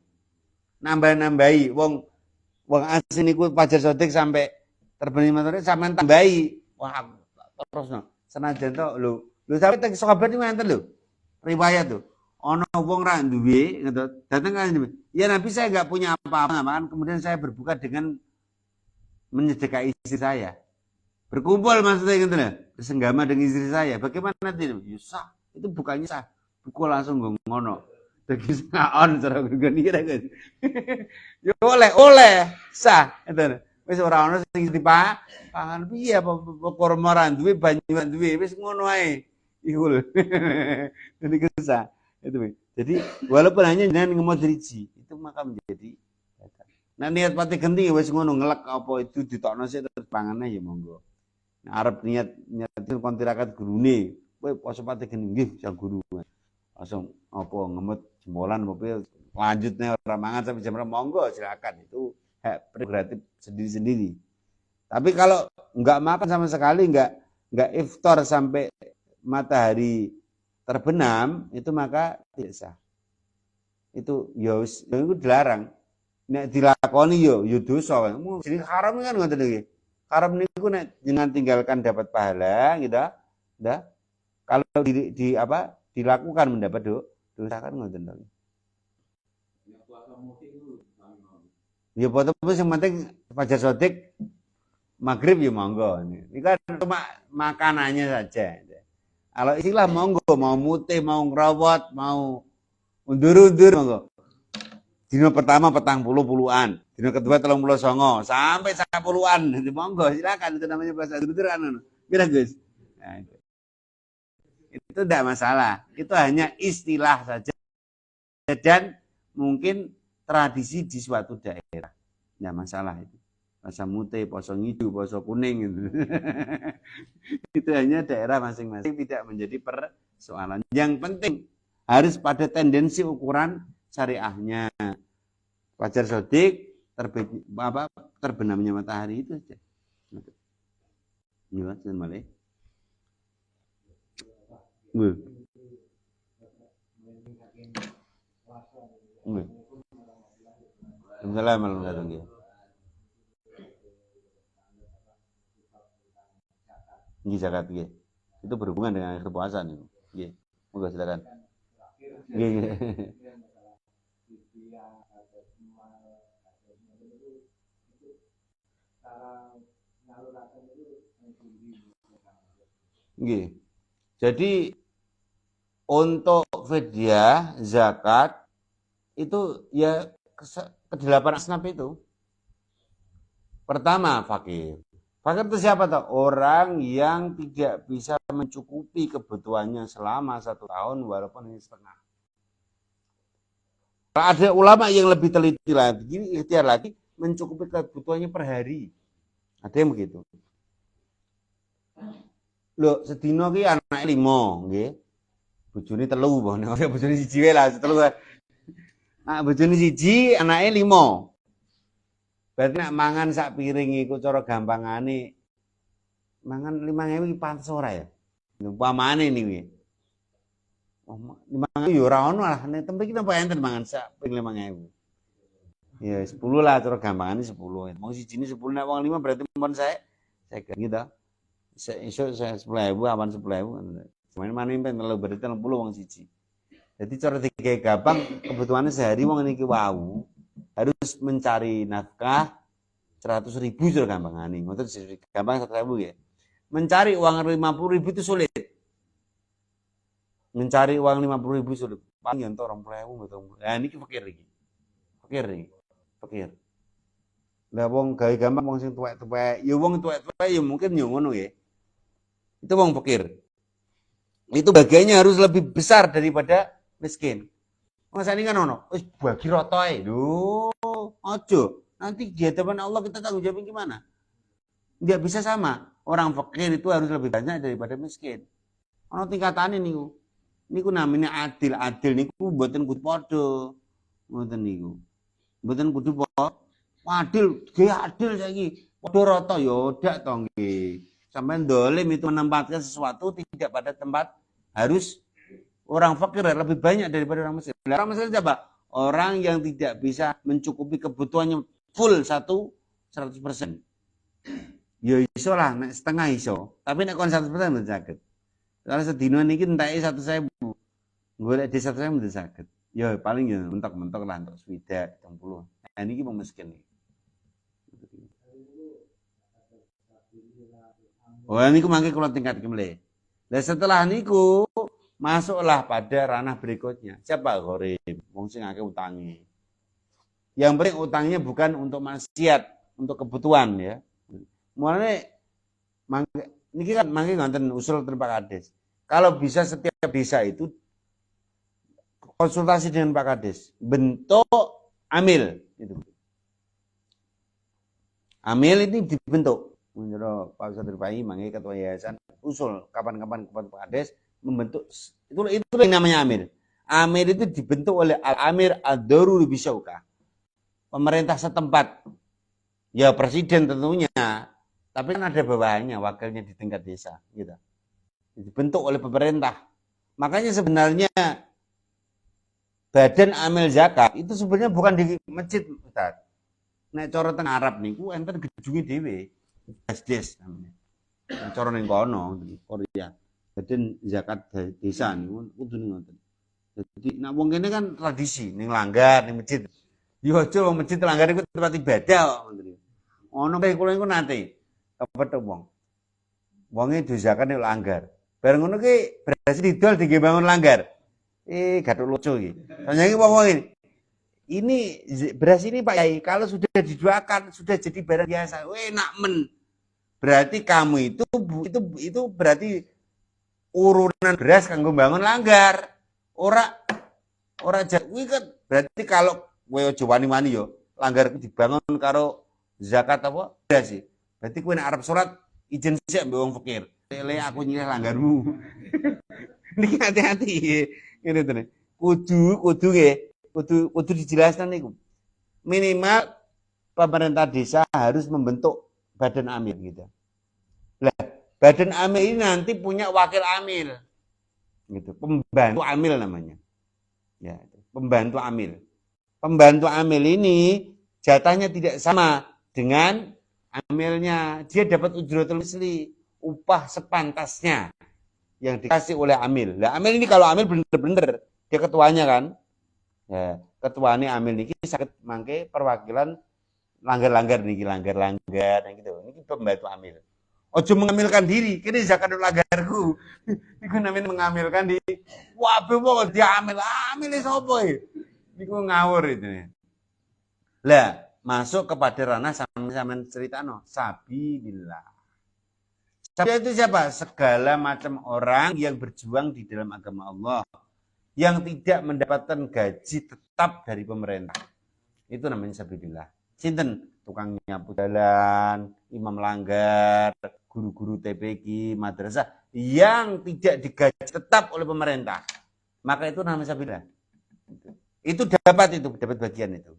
Nambah-nambahi wong asin niku fajar sodik sampai terbenih matahari sampean tambahi. Wah, terus no. Senajan to lho sampai teng sahabat niku ngenten lho. Riwayat tuh. Ono wong ra duwe gitu. Datang kan ya Nabi saya enggak punya apa-apa, kan kemudian saya berbuka dengan menyedekahi istri saya. Berkumpul maksudnya gitu loh. Bersenggama dengan istri saya. Bagaimana itu? Ya sah. Itu bukannya sah. Pukul langsung ngono. Daging ngaon cara gini kira guys. Ya oleh sah. Itu. Wis ora ono sing dipangan piye apa kurma ra duwe banyu ra duwe wis ngono ae. Iku lho. Jadi kesah. Itu. Jadi walaupun hanya dengan ngemot driji itu maka menjadi nah niat pati genti wis ngono ngelek apa itu ditokno sik terus pangane ya monggo. Nah, Arab niat itu kon tirakat gurune, kowe poso pati geni nggih sang guru. Langsung apa ngemut jempolan apa lanjutnya ora mangan sampai jam 2 monggo silakan itu hak prerogatif sendiri-sendiri. Tapi kalau enggak makan sama sekali enggak iftar sampai matahari terbenam itu maka tidak sah. Itu ya itu dilarang. Nek dilakoni yo dosa. Jadi haram kan ngoten iki. Haram niku nek jenengan tinggalkan dapat pahala gitu. Dah. Kalau di apa? Dilakukan mendapat dosa kan ngoten to. Ya foto yang penting fajar sodik maghrib ya monggo. Ini kan cuma makanannya saja. Kalau istilah monggo mau mutih, mau ngerawat, mau undur-undur monggo. Dino pertama puluhan, dino kedua 39 sampai 10-an. Monggo silakan itu namanya bahasa undur-undur Kira Gus. Nah, itu tidak masalah. Itu hanya istilah saja dan mungkin tradisi di suatu daerah. Tidak masalah itu. Poso mute, poso ngidu, poso kuning gitu. Itu hanya daerah masing-masing tidak menjadi persoalan. Yang penting harus pada tendensi ukuran syariahnya. Fajar sodik, terbenamnya matahari itu aja. Iya, jangan balik. Assalamualaikum warahmatullahi wabarakatuh. Ini zakat ya. Itu berhubungan dengan akhir puasa nih. Nggih. Monggo silakan. Nggih. Nggih. Jadi untuk fidyah zakat itu ya kedelapan asnaf itu. Pertama fakir. Fakir itu siapa toh? Orang yang tidak bisa mencukupi kebutuhannya selama 1 tahun walaupun ini setengah. Ada ulama yang lebih teliti lagi, ikhtiar lagi mencukupi kebutuhannya per hari. Ada yang begitu. Loh, sedina ki anake 5, nggih. Bojone 3, ora bojone 1 wae lah, 3. Nah, bojone 1, anake 5. Berarti nak mangan sak piring iku cara gampangane mangan 5.000 pantes ora ya? Upamane niku. 5.000 ya ora ono lah, nek tempe iki napa enten mangan sak piring 5.000. Ya 10 lah cara gampangane 10. Wong sijine 10 nek wong 5 berarti mun saya gitu. Esuk saya 10.000, awan 10.000. Cuman maneh pen telu berarti 30 wong siji. Jadi cara digawe gampang kebutuhannya sehari wong niki wau harus mencari nafkah 100.000 cara gampangane. Ngoten gampang 100.000 ya. Mencari uang 50.000 itu sulit. Mencari uang 50.000 sulit. Paling ento 20.000 betul. Nah niki fakir iki. Fakir. Lah wong gawe gampang wong sing tuwek-tuwek, ya wong tuwek-tuwek ya mungkin yo ngono ya. Itu wong fakir. Itu bagiannya harus lebih besar daripada miskin. Masa ini kan ono, wis bagi rata ae. Lho, ojo. Nanti di hadapan Allah kita tanggung jawab gimana? Enggak bisa sama. Orang fakir itu harus lebih banyak daripada miskin. Ono tingkatane niku. Niku namanya adil. Adil niku mboten kudu padha. Ngoten niku. Mboten kudu adil, nggih adil saiki. Padha rata ya ndak to nggih. Sampai dolim itu menempatkan sesuatu tidak pada tempat, harus orang fakir lebih banyak daripada orang miskin. Orang miskin siapa? Orang yang tidak bisa mencukupi kebutuhannya full 100%. Ya iso lah, nek setengah iso. Tapi nek kon 100% mboten saged. Kalau sedina niki enteke 100.000. Golek di 100.000 mboten saged. Ya paling ya mentok-mentok lah untuk swidak 30. Nah niki wong miskin iki. Oh niku mangke kula tingkatke mleh. Lah setelah niku masuklah pada ranah berikutnya. Siapa gharib? Wong sing akeh utangi. Yang penting utangnya bukan untuk maksiat, untuk kebutuhan ya. Mulane niki kan mangke ngonten usul ten Pak Kades. Kalau bisa setiap desa itu konsultasi dengan Pak Kades, bentuk amil itu. Amil ini dibentuk. Menurut Pak Ustadz Rifa'i, mangke ketua yayasan usul kapan-kapan kepada Pak Kades membentuk itu yang namanya amil. Amil itu dibentuk oleh Al-Amir Ad-Daruri Bisyauka. Pemerintah setempat. Ya presiden tentunya, tapi kan ada bawahannya, wakilnya di tingkat desa gitu. Dibentuk oleh pemerintah. Makanya sebenarnya badan amil zakat itu sebenarnya bukan di masjid, Ustaz. Nek cara teng Arab niku enten gedunge dhewe. Des namanya. Cara ning kono Korea. Badan zakat desa niku kudune ngoten. Jadi nek wong kene kan tradisi ning langgar ning masjid. Yo aja wong masjid langgar iku tempat ibadah kok ngoten. Ono kae kula niku nate kepethuk wong. Wonge do zakat ning langgar. Bareng ngono ki beras didol dienggo bangun langgar. Gathuk lucu iki. Soalnya iki wong ini beras ini Pak Yai kalau sudah dijualkan sudah jadi barang biasa. Enak men. Berarti kamu itu berarti urunan beras kanggo bangun langgar. Ora kuwi kan berarti kalau kowe aja wani-wani yo langgar dibangun karo zakat apa beras sih. Berarti kowe nek arep salat izin sik mbek wong fakir. Le aku nyilih langgarmu. Niki hati-hati. Ngene to. kudu dijelaskan niku. Minimal pemerintah desa harus membentuk badan amil gitu. Lah, badan amil ini nanti punya wakil amil. Gitu, pembantu amil namanya. Ya, pembantu amil. Pembantu amil ini jatahnya tidak sama dengan amilnya. Dia dapat ujratul misli, upah sepantasnya yang dikasih oleh amil. Lah amil ini kalau amil bener-bener dia ketuanya kan. Ya, ketuanya amil niki sakit mangke perwakilan langgar-langgar niki, langgar-langgar gitu. Niki pembantu amil. Ojo mengamilkan diri, kini zakat langgarku. Niku namanya mengamilkan diri. Wah, kok dia amil sapa iki? Niku ngawur itu. Lah, masuk kepada ranah sampean ceritano, sabilillah. Sabilillah itu siapa? Segala macam orang yang berjuang di dalam agama Allah, yang tidak mendapatkan gaji tetap dari pemerintah. Itu namanya sabilillah. Sinten? Tukang nyapu jalan, imam langgar, guru-guru TPQ, madrasah yang tidak digaji tetap oleh pemerintah. Maka itu namanya sabilillah. Itu dapat bagian itu.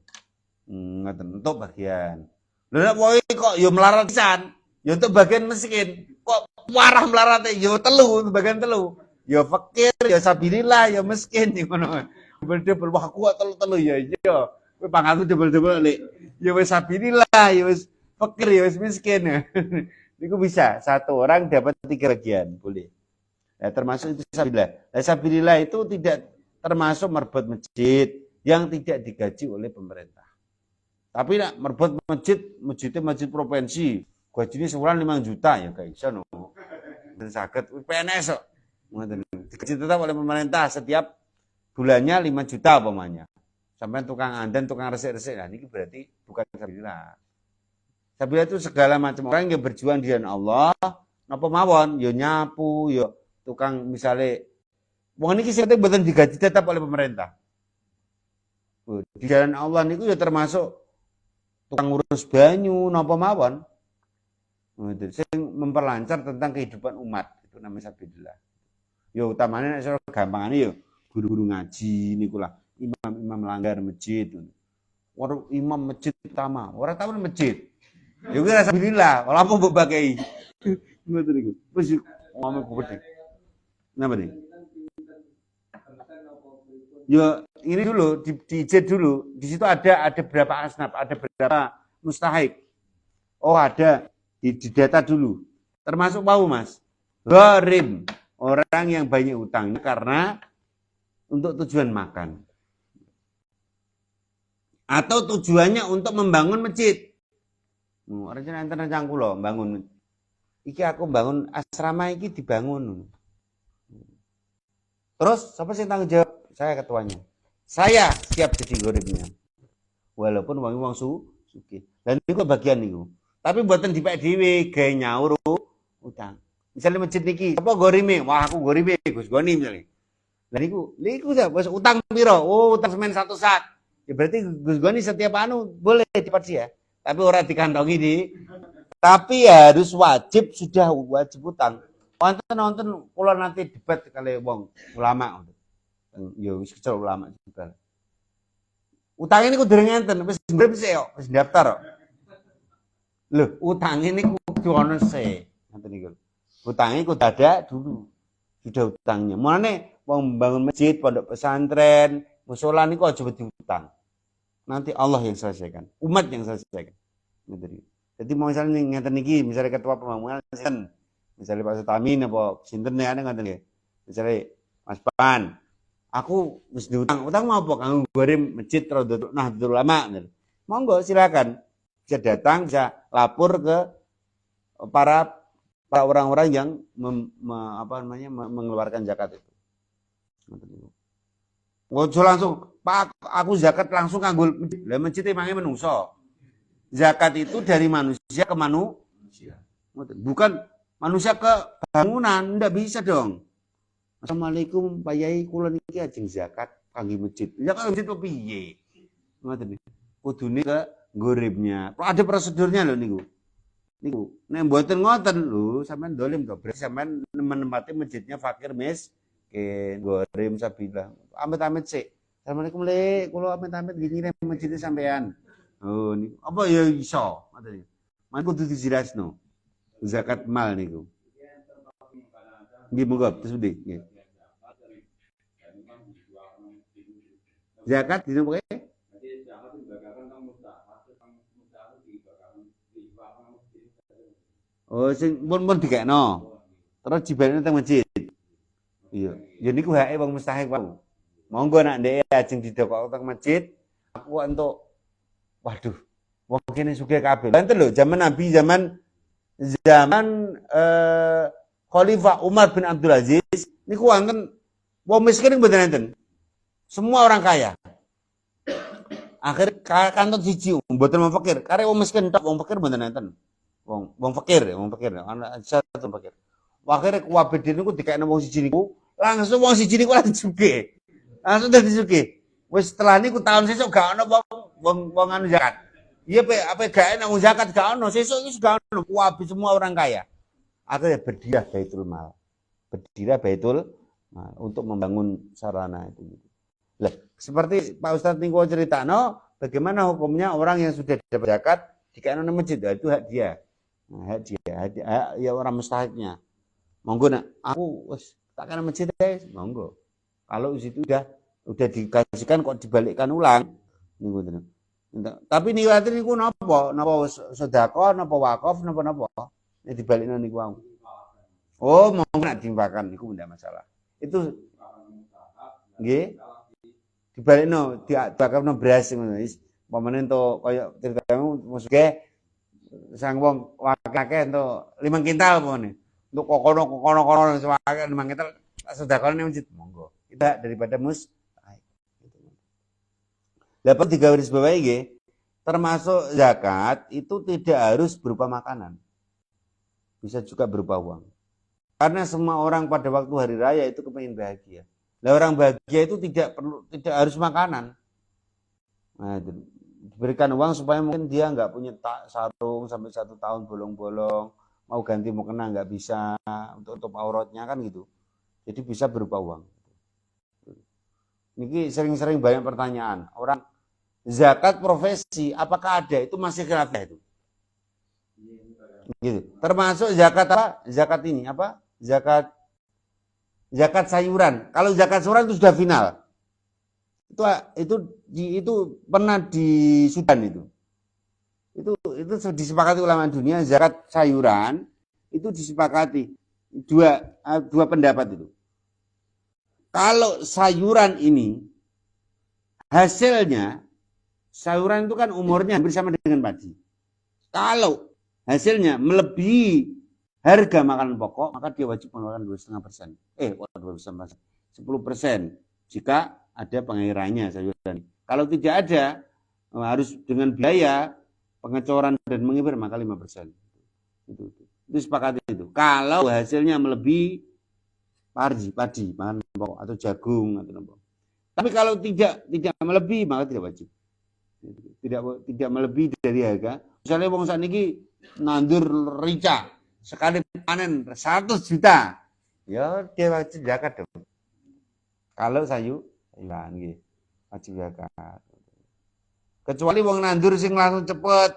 Untuk bagian. Lah woi kok yo melarat pisan. Yo untuk bagian miskin. Kok parah melarate yo telu, bagian telu. Yo fakir, yo sabilillah, yo miskin ngono. Double wah aku kok telu-telu ya iya. Kowe panganku double-double lek. Ya wis sabilillah, ya wis fakir, ya wis miskin. Niku bisa satu orang dapat 3 bagian, boleh. Nah, termasuk itu sabilillah. Nah, sabilillah itu tidak termasuk merbot masjid yang tidak digaji oleh pemerintah. Tapi nak merbot masjidnya masjid provinsi, gajinya sebulan 5 juta ya gak iso no. Dan sakit PNS kok. Digaji tetap oleh pemerintah setiap bulannya 5 juta umpamanya. Sampai tukang andan, tukang resik-resik. Nah, ini berarti bukan sabilillah. Sabilillah itu segala macam orang yang berjuang di jalan Allah, napa mawon, yo nyapu, yo tukang misalnya wong niki sing mboten digaji tetap oleh pemerintah. Di jalan Allah niku ya termasuk tukang ngurus banyu napa mawon. Sing memperlancar tentang kehidupan umat, itu namanya sabilillah. Yo utamanya nek gampangane yo guru-guru ngaji niku lah. Imam langgar masjid. Orang imam masjid utama, orang tahu masjid. Ya kuwi sabilillah, ora apa mbok bakai. Ngoten niku. Wis ngomong gede. Napa nih? Ya ini dulu diijed dulu. Di situ ada berapa asnaf, ada berapa mustahik. Oh ada di data dulu. Termasuk mau Mas. Gharim, orang yang banyak utangnya karena untuk tujuan makan. Atau tujuannya untuk membangun masjid. Rencana enten rencang kula bangun. Iki aku bangun asrama iki dibangun. Terus siapa sih tanggung jawab? Saya ketuanya. Saya siap jadi gharimnya. Walaupun wong sugih. Dan niku bagian niku. Tapi mboten dipek dhewe gawe nyaur utang. Misalnya masjid niki, apa gharime? Wah aku gharime Gus Goni misalnya. Lah niku wis utang piro? Oh utang semen 1 sak. Ya berarti Gus Goni setiap boleh dipat ya. Tapi orang dikantongi tapi harus sudah wajib utang. Nonton kula nanti debat kali wong ulama. Ya wis kecel ulama juga. Utang ini kudu ngenten, wis ngrip sik kok, wis daftar kok. Lho, utang ini kudu ono sik. Ngoten niku. Utangnya kudu ada dulu. Sudah utangnya. Mulane wong bangun masjid, pondok pesantren, mushola niku aja diutang. Nanti Allah yang selesaikan, umat yang selesaikan. Jadi mau misalnya ngeten niki, misalnya ketua pembangunan misalnya Pak Sutamin apa sinten ya ngoten nggih. Misalnya Mas Pan, aku wis diutang, utang mau apa kanggo gharim masjid Nahdlatul Ulama. Monggo silakan. Bisa datang, bisa lapor ke para orang-orang yang mengeluarkan zakat itu. Ojo langsung, Pak, aku zakat langsung kanggo masjid emangnya menungso. Zakat itu dari manusia ke manusia. Bukan manusia ke bangunan, ndak bisa dong. Assalamualaikum Pak Yai, kula niki ajeng zakat kangge masjid. Ya kangge masjid piye? Ngoten niku. Kudune ke gharimnya. Ada prosedurnya lho niku. Nek mboten ngoten lho, sampean dolim to. Berarti sampean menempati masjidnya fakir miskin. miskin, gorem sabilah. Amit-amit sik. Assalamualaikum Le, kula amit-amit ngirim masjid sampean. Oh, niku apa ya iso? Ngoten. Man kudu dijelasno. Zakat mal niku. Nggih monggo terus pundi? Nggih. Zakat dino pokoke. Oh, sing pun dikekno. Terus dibalekno teng masjid. Iya. Ya niku hake wong mustahik wae. Monggo nak ndek ajeng didokok teng masjid, aku entuk waduh, wong kene sugih kabeh. Enten lho zaman Nabi, zaman Khalifah Umar bin Abdul Aziz niku wonten wong miskin niku mboten enten. Semua orang kaya. Akhir kantong siji mboten wong fakir. Kare wong miskin tok, wong fakir mboten enten. Wong fakir ana satu fakir. Akhirnya kuwabedin niku dikekno wong siji niku, langsung wong siji niku langsung sugih. Langsung dadi sugih. Wis setelah niku tahun sesuk gak ono wong anu zakat. Iya apa gak ono zakat gak ono, sesuk wis gak ono kuwabe semua orang kaya. Akhirnya berdirilah Baitul Mal. Berdirilah Baitul Mal untuk membangun sarana itu. Lah, seperti Pak Ustadz niku ceritano, bagaimana hukumnya orang yang sudah dapat zakat dikekno nang masjid, itu hak dia. Nah, hak dia, hak ya orang mustahiknya. Monggo nak aku wis tak kena masjid guys, monggo. Kalau di situ udah dikasihkan kok dibalikkan ulang niku tenan. Tapi niku niku napa? Napa sedekah, napa wakaf, napa? Nek dibalikno niku wau. Oh, monggo nak diimpakan niku ndak masalah. Itu nggih. Dibalikno, diwakafno beras ngono wis. Pamane entuk kaya ceritamu musuhe sang wong wakake entuk 5 kintal pamane. Untuk kokono sewake 5 kintal sedekahne masjid monggo. Tidak daripada mustahik. Dapat digarisbawahi nggih, termasuk zakat itu tidak harus berupa makanan. Bisa juga berupa uang. Karena semua orang pada waktu hari raya itu kepengin bahagia. Lah orang bahagia itu tidak harus makanan. Nah, itu diberikan uang supaya mungkin dia nggak punya sarung sampai 1 tahun bolong-bolong, mau ganti mukena nggak bisa, untuk auratnya kan gitu. Jadi bisa berupa uang. Ini sering-sering banyak pertanyaan. Orang zakat profesi, apakah ada? Itu masih khilafah itu. Gitu. Termasuk zakat apa? Zakat ini apa? Zakat sayuran. Kalau zakat sayuran itu sudah final. Itu pernah di Sudan itu. Itu disepakati ulama dunia, zakat sayuran itu disepakati dua pendapat itu. Kalau sayuran ini hasilnya, sayuran itu kan umurnya hampir sama dengan padi. Kalau hasilnya melebihi harga makanan pokok, maka dia wajib mengeluarkan 2,5%. 10% jika ada pengairannya sayuran. Kalau tidak ada, harus dengan biaya pengecoran dan mengibir maka 5%. Itu sepakat itu. Kalau hasilnya melebihi padi, bahan pokok atau jagung atau apa. Tapi kalau tidak melebihi maka tidak wajib. Tidak melebihi dari harga. Misalnya wong sakniki nandur rica, sekali panen 100 juta. Ya dia wajib zakat dong. Kalau sayuran nggih, wajib zakat. Kecuali wong nandur sing langsung cepet.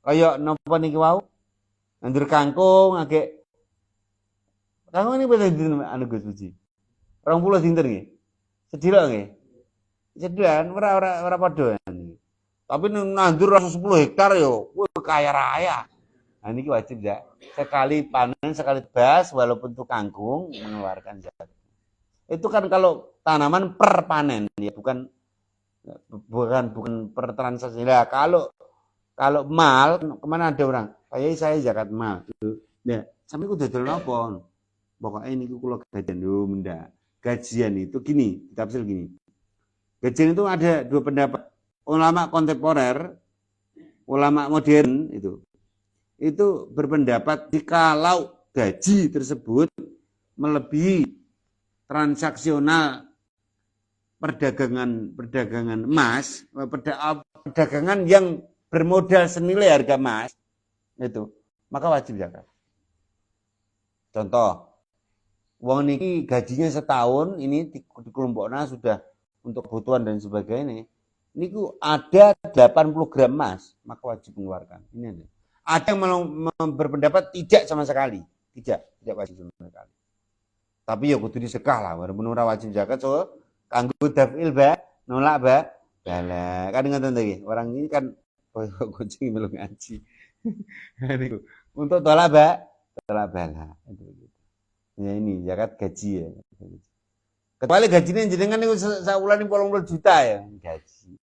Kaya napa niki wau? Nandur kangkung agek. Kangkung ini pada dinten anu Gus Puji. 20 dinten nggih. Sedilok nggih. Sedilan ora padha. Tapi nandur 10 hektar yo, kaya raya. Nah niki wajib ya. Sekali panen, sekali tebas walaupun itu kangkung mengeluarkan zakat. Itu kan kalau tanaman per panen ya, bukan per transaksi. Lah kalau mal, kemana ada orang? Kayak saya zakat mal. Ya, sampai ku dodol napa? Pokoknya ini kula gajian yo mendak. Gajian itu gini, ditafsir gini. Gajian itu ada dua pendapat. Ulama kontemporer, ulama modern itu berpendapat jikalau gaji tersebut melebihi transaksional perdagangan emas, perdagangan yang bermodal senilai harga emas itu, maka wajib zakat. Contoh, Wong niki gajinya setahun, ini dikelompokna sudah untuk kebutuhan dan sebagainya. Niku ada 80 gram emas, maka wajib mengeluarkan. Ini. Ada yang berpendapat tidak sama sekali. Tidak wajib sama sekali. Tapi ya kudu disekah lah, walaupun ora wajib zakat, so kanggo dafil nolak bala. Kan ngoten iki. Orang ini kan kucing melu ngaji. Untuk tolak bala. Ya ini zakat gaji ya. Kecuali gajinya jenengan niku saulan 80 juta ya gaji.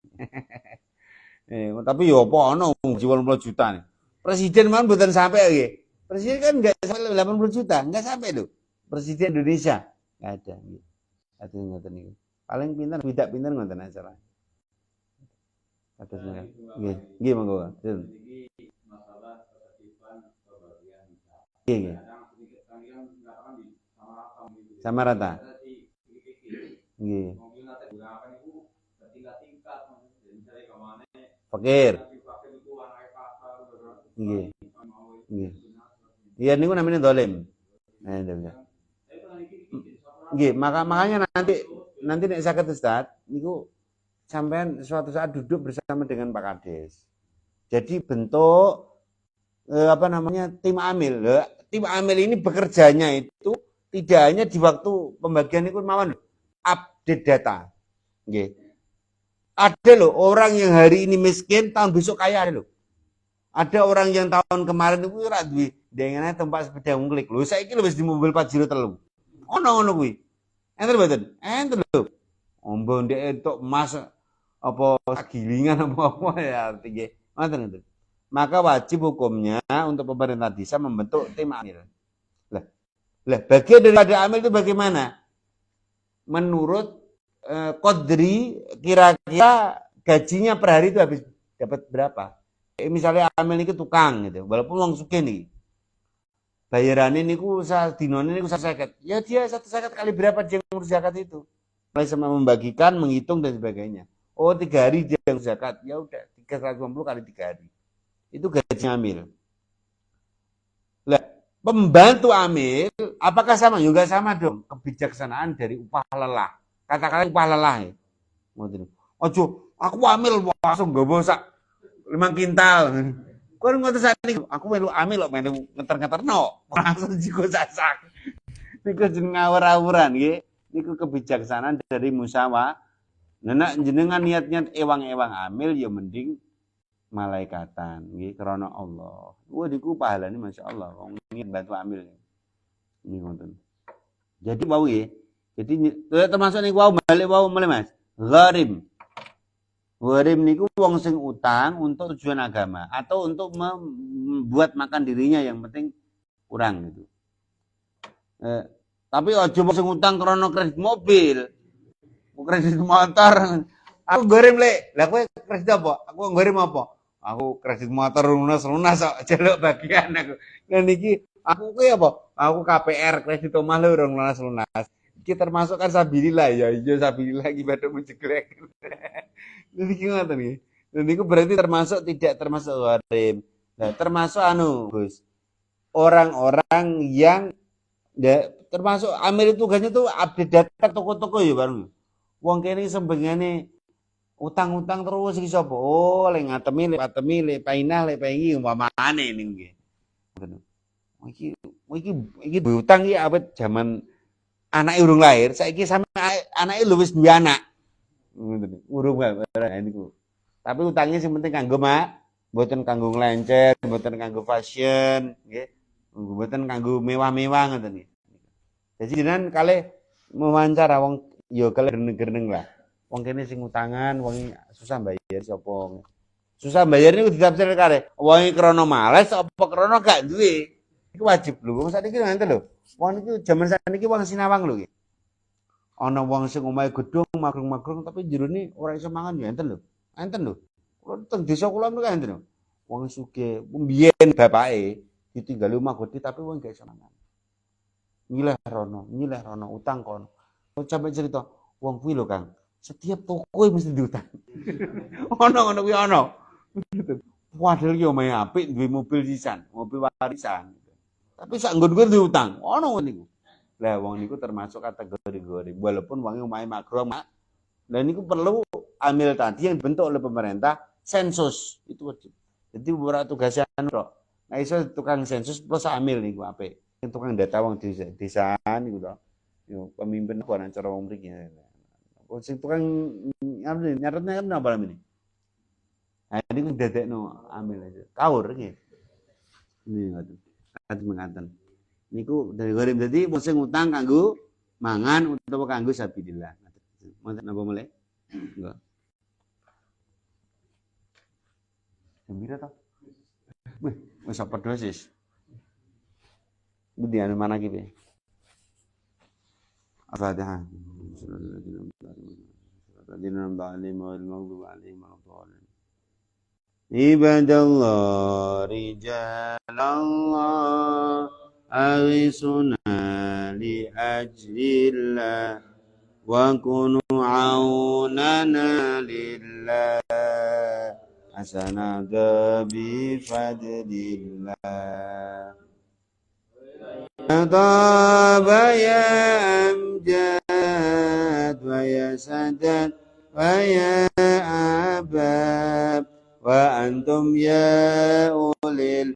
Tapi yo apa ana gaji 80 juta nih. Presiden man mboten sampai nggih. Presiden kan enggak sampai 80 juta, enggak sampai lho. Presiden Indonesia enggak ada nggih. Aduh ngoten niku. Paling pinter tidak pinter ngoten acara. Atus nggih. Nggih monggo. Nggih. Sama rata. Nggih. Fakir. Nggih. Nggih. Iya niku namanya dolim. Nggih, makanya nanti nek saged Ustaz, niku sampean suatu saat duduk bersama dengan Pak Kades. Jadi bentuk tim amil. Tim amil ini bekerjanya itu tidak hanya di waktu pembagian itu mawon update data. Nggih. Ada loh orang yang hari ini miskin, tahun besok kaya ada loh. Ada orang yang tahun kemarin itu ora duwe dengane tempat sepeda ngklik. Lho saiki wis di mobil Pajero 3. Ono kuwi. Enten mboten? Enten lho. Ombo ndek entuk emas apa gilingan apa ya nggih. Ngoten. Maka wajib hukumnya untuk pemerintah desa membentuk tim amil. Lah bagian daripada amil itu bagaimana? Menurut Qadri kira-kira gajinya per hari itu habis dapat berapa? Misalnya amil itu tukang gitu, walaupun uang sugih nih. Bayarannya niku sadinone niku 150. Ya dia 150 kali berapa dia ngurus zakat itu? Mulai sama membagikan, menghitung dan sebagainya. Oh 3 hari dia ngurus zakat. Ya udah 350 kali 3 hari. Itu gaji amil. Lah, pembantu amil apakah sama? Juga sama dong. Kebijaksanaan dari upah lelah. Katakanlah upah lelah ya. Ojo, aku amil langsung gowo sak 5 kintal. Kau ngotot saat ini, aku melu amil loh, melu ngeter-ngeterno, langsung jigo sasak. Niku jeneng ngawur-awuran nggih. Niku kebijaksanaan dari musyawarah. Nek jenengan niat-niat ewang-ewang amil ya mending malaikatan nggih krana Allah. Wah niku pahalane masyaallah wong bantu amil. Ini ngoten. Jadi wau nggih. Jadi termasuk niku wau balik wau mulai Mas. Gharim. Gharim niku wong sing utang untuk tujuan agama atau untuk membuat makan dirinya yang penting kurang gitu. Tapi aja sing utang krana kredit mobil, kredit motor. Aku gharim lek. Lah kowe kredit apa? Aku gharim apa? Aku kredit motor lunas kok jaluk bagian aku. Nah niki aku kuwi apa? Aku KPR kredit omah lho urung lunas. Iki termasuk kan sabilillah ya, iya sabilillah iki badhe menceglek. Niki ngoten nggih. Niku berarti tidak termasuk gharim. Nah, termasuk Gus. Orang-orang yang ya, termasuk amil tugasnya tuh update data toko-toko ya baru. Wong kene sembengane utang-utang terus iki sapa? Oh, lek ngatemi, lek patemi, lek painah, lek pengi umpamane niku nggih. Iki utang iki awet zaman anake urung lahir, saiki sampe anake lho wis duwe anak. Ngoten. Urung bae niku. Tapi utangnya sing penting kanggo mboten kanggo nglencer, mboten kanggo fashion, nggih. Mboten kanggo mewah-mewah ngoten nggih. Jadi jenengan kalih mewawancara wong ya kalih geneng lah. Wong kene sing utangan, wong susah bayar sapa. Susah bayar niku ditafsir kalih. Wong krana males apa krana gak duwe. Iku wajib lho. Wong sakniki ngoten lho. Wong niku jaman sakniki wong sinawang lho nggih. Ana wong sing omahe gedung magrung-magrung tapi jerone ora iso mangan ya enten lho. Enten lho. Kulo teng desa kula niku enten lho. Wong sugih mbiyen bapake ditinggal omah gedhe tapi wong gak iso mangan. Nyileh rono, utang kono. Kok sampe cerita, wong kuwi lho Kang, setiap toko mesti diutang. Ono ngono kuwi ono. Padahal ki omahe apik duwe mobil sisan, mobil warisan. Tapi sak nggon-nggon diutang. Ono niku. Lah wong niku termasuk kategori walaupun wong omahe makro mak. Lah niku perlu amil tadi yang dibentuk oleh pemerintah sensus itu wajib. Jadi beberapa tugasnya anu nah iso tukang sensus plus amil niku apik. Tukang data wong desa niku to. Yo pemimpin apa nang cara wong mriki. Sing tukang nyaretnya kan apa ini? Nah, ini ku dadekno amil aja. Kaur nggih. Ini ngoten. Kadang mengaten. Niku dari gharim dadi wong sing utang kanggo mangan utawa kanggo sabilillah. Mboten napa mulai? Enggak. Gembira ta? Wih, wis apa dosis? Budi anu mana ki piye? Al-Fatihah. Ibadallah rijalallah awisuna li ajlillah wa kunu aunana lillah hasanaka bi fadlillah taba ya amjad wa ya sadad wa ya abab wa antum ya ulil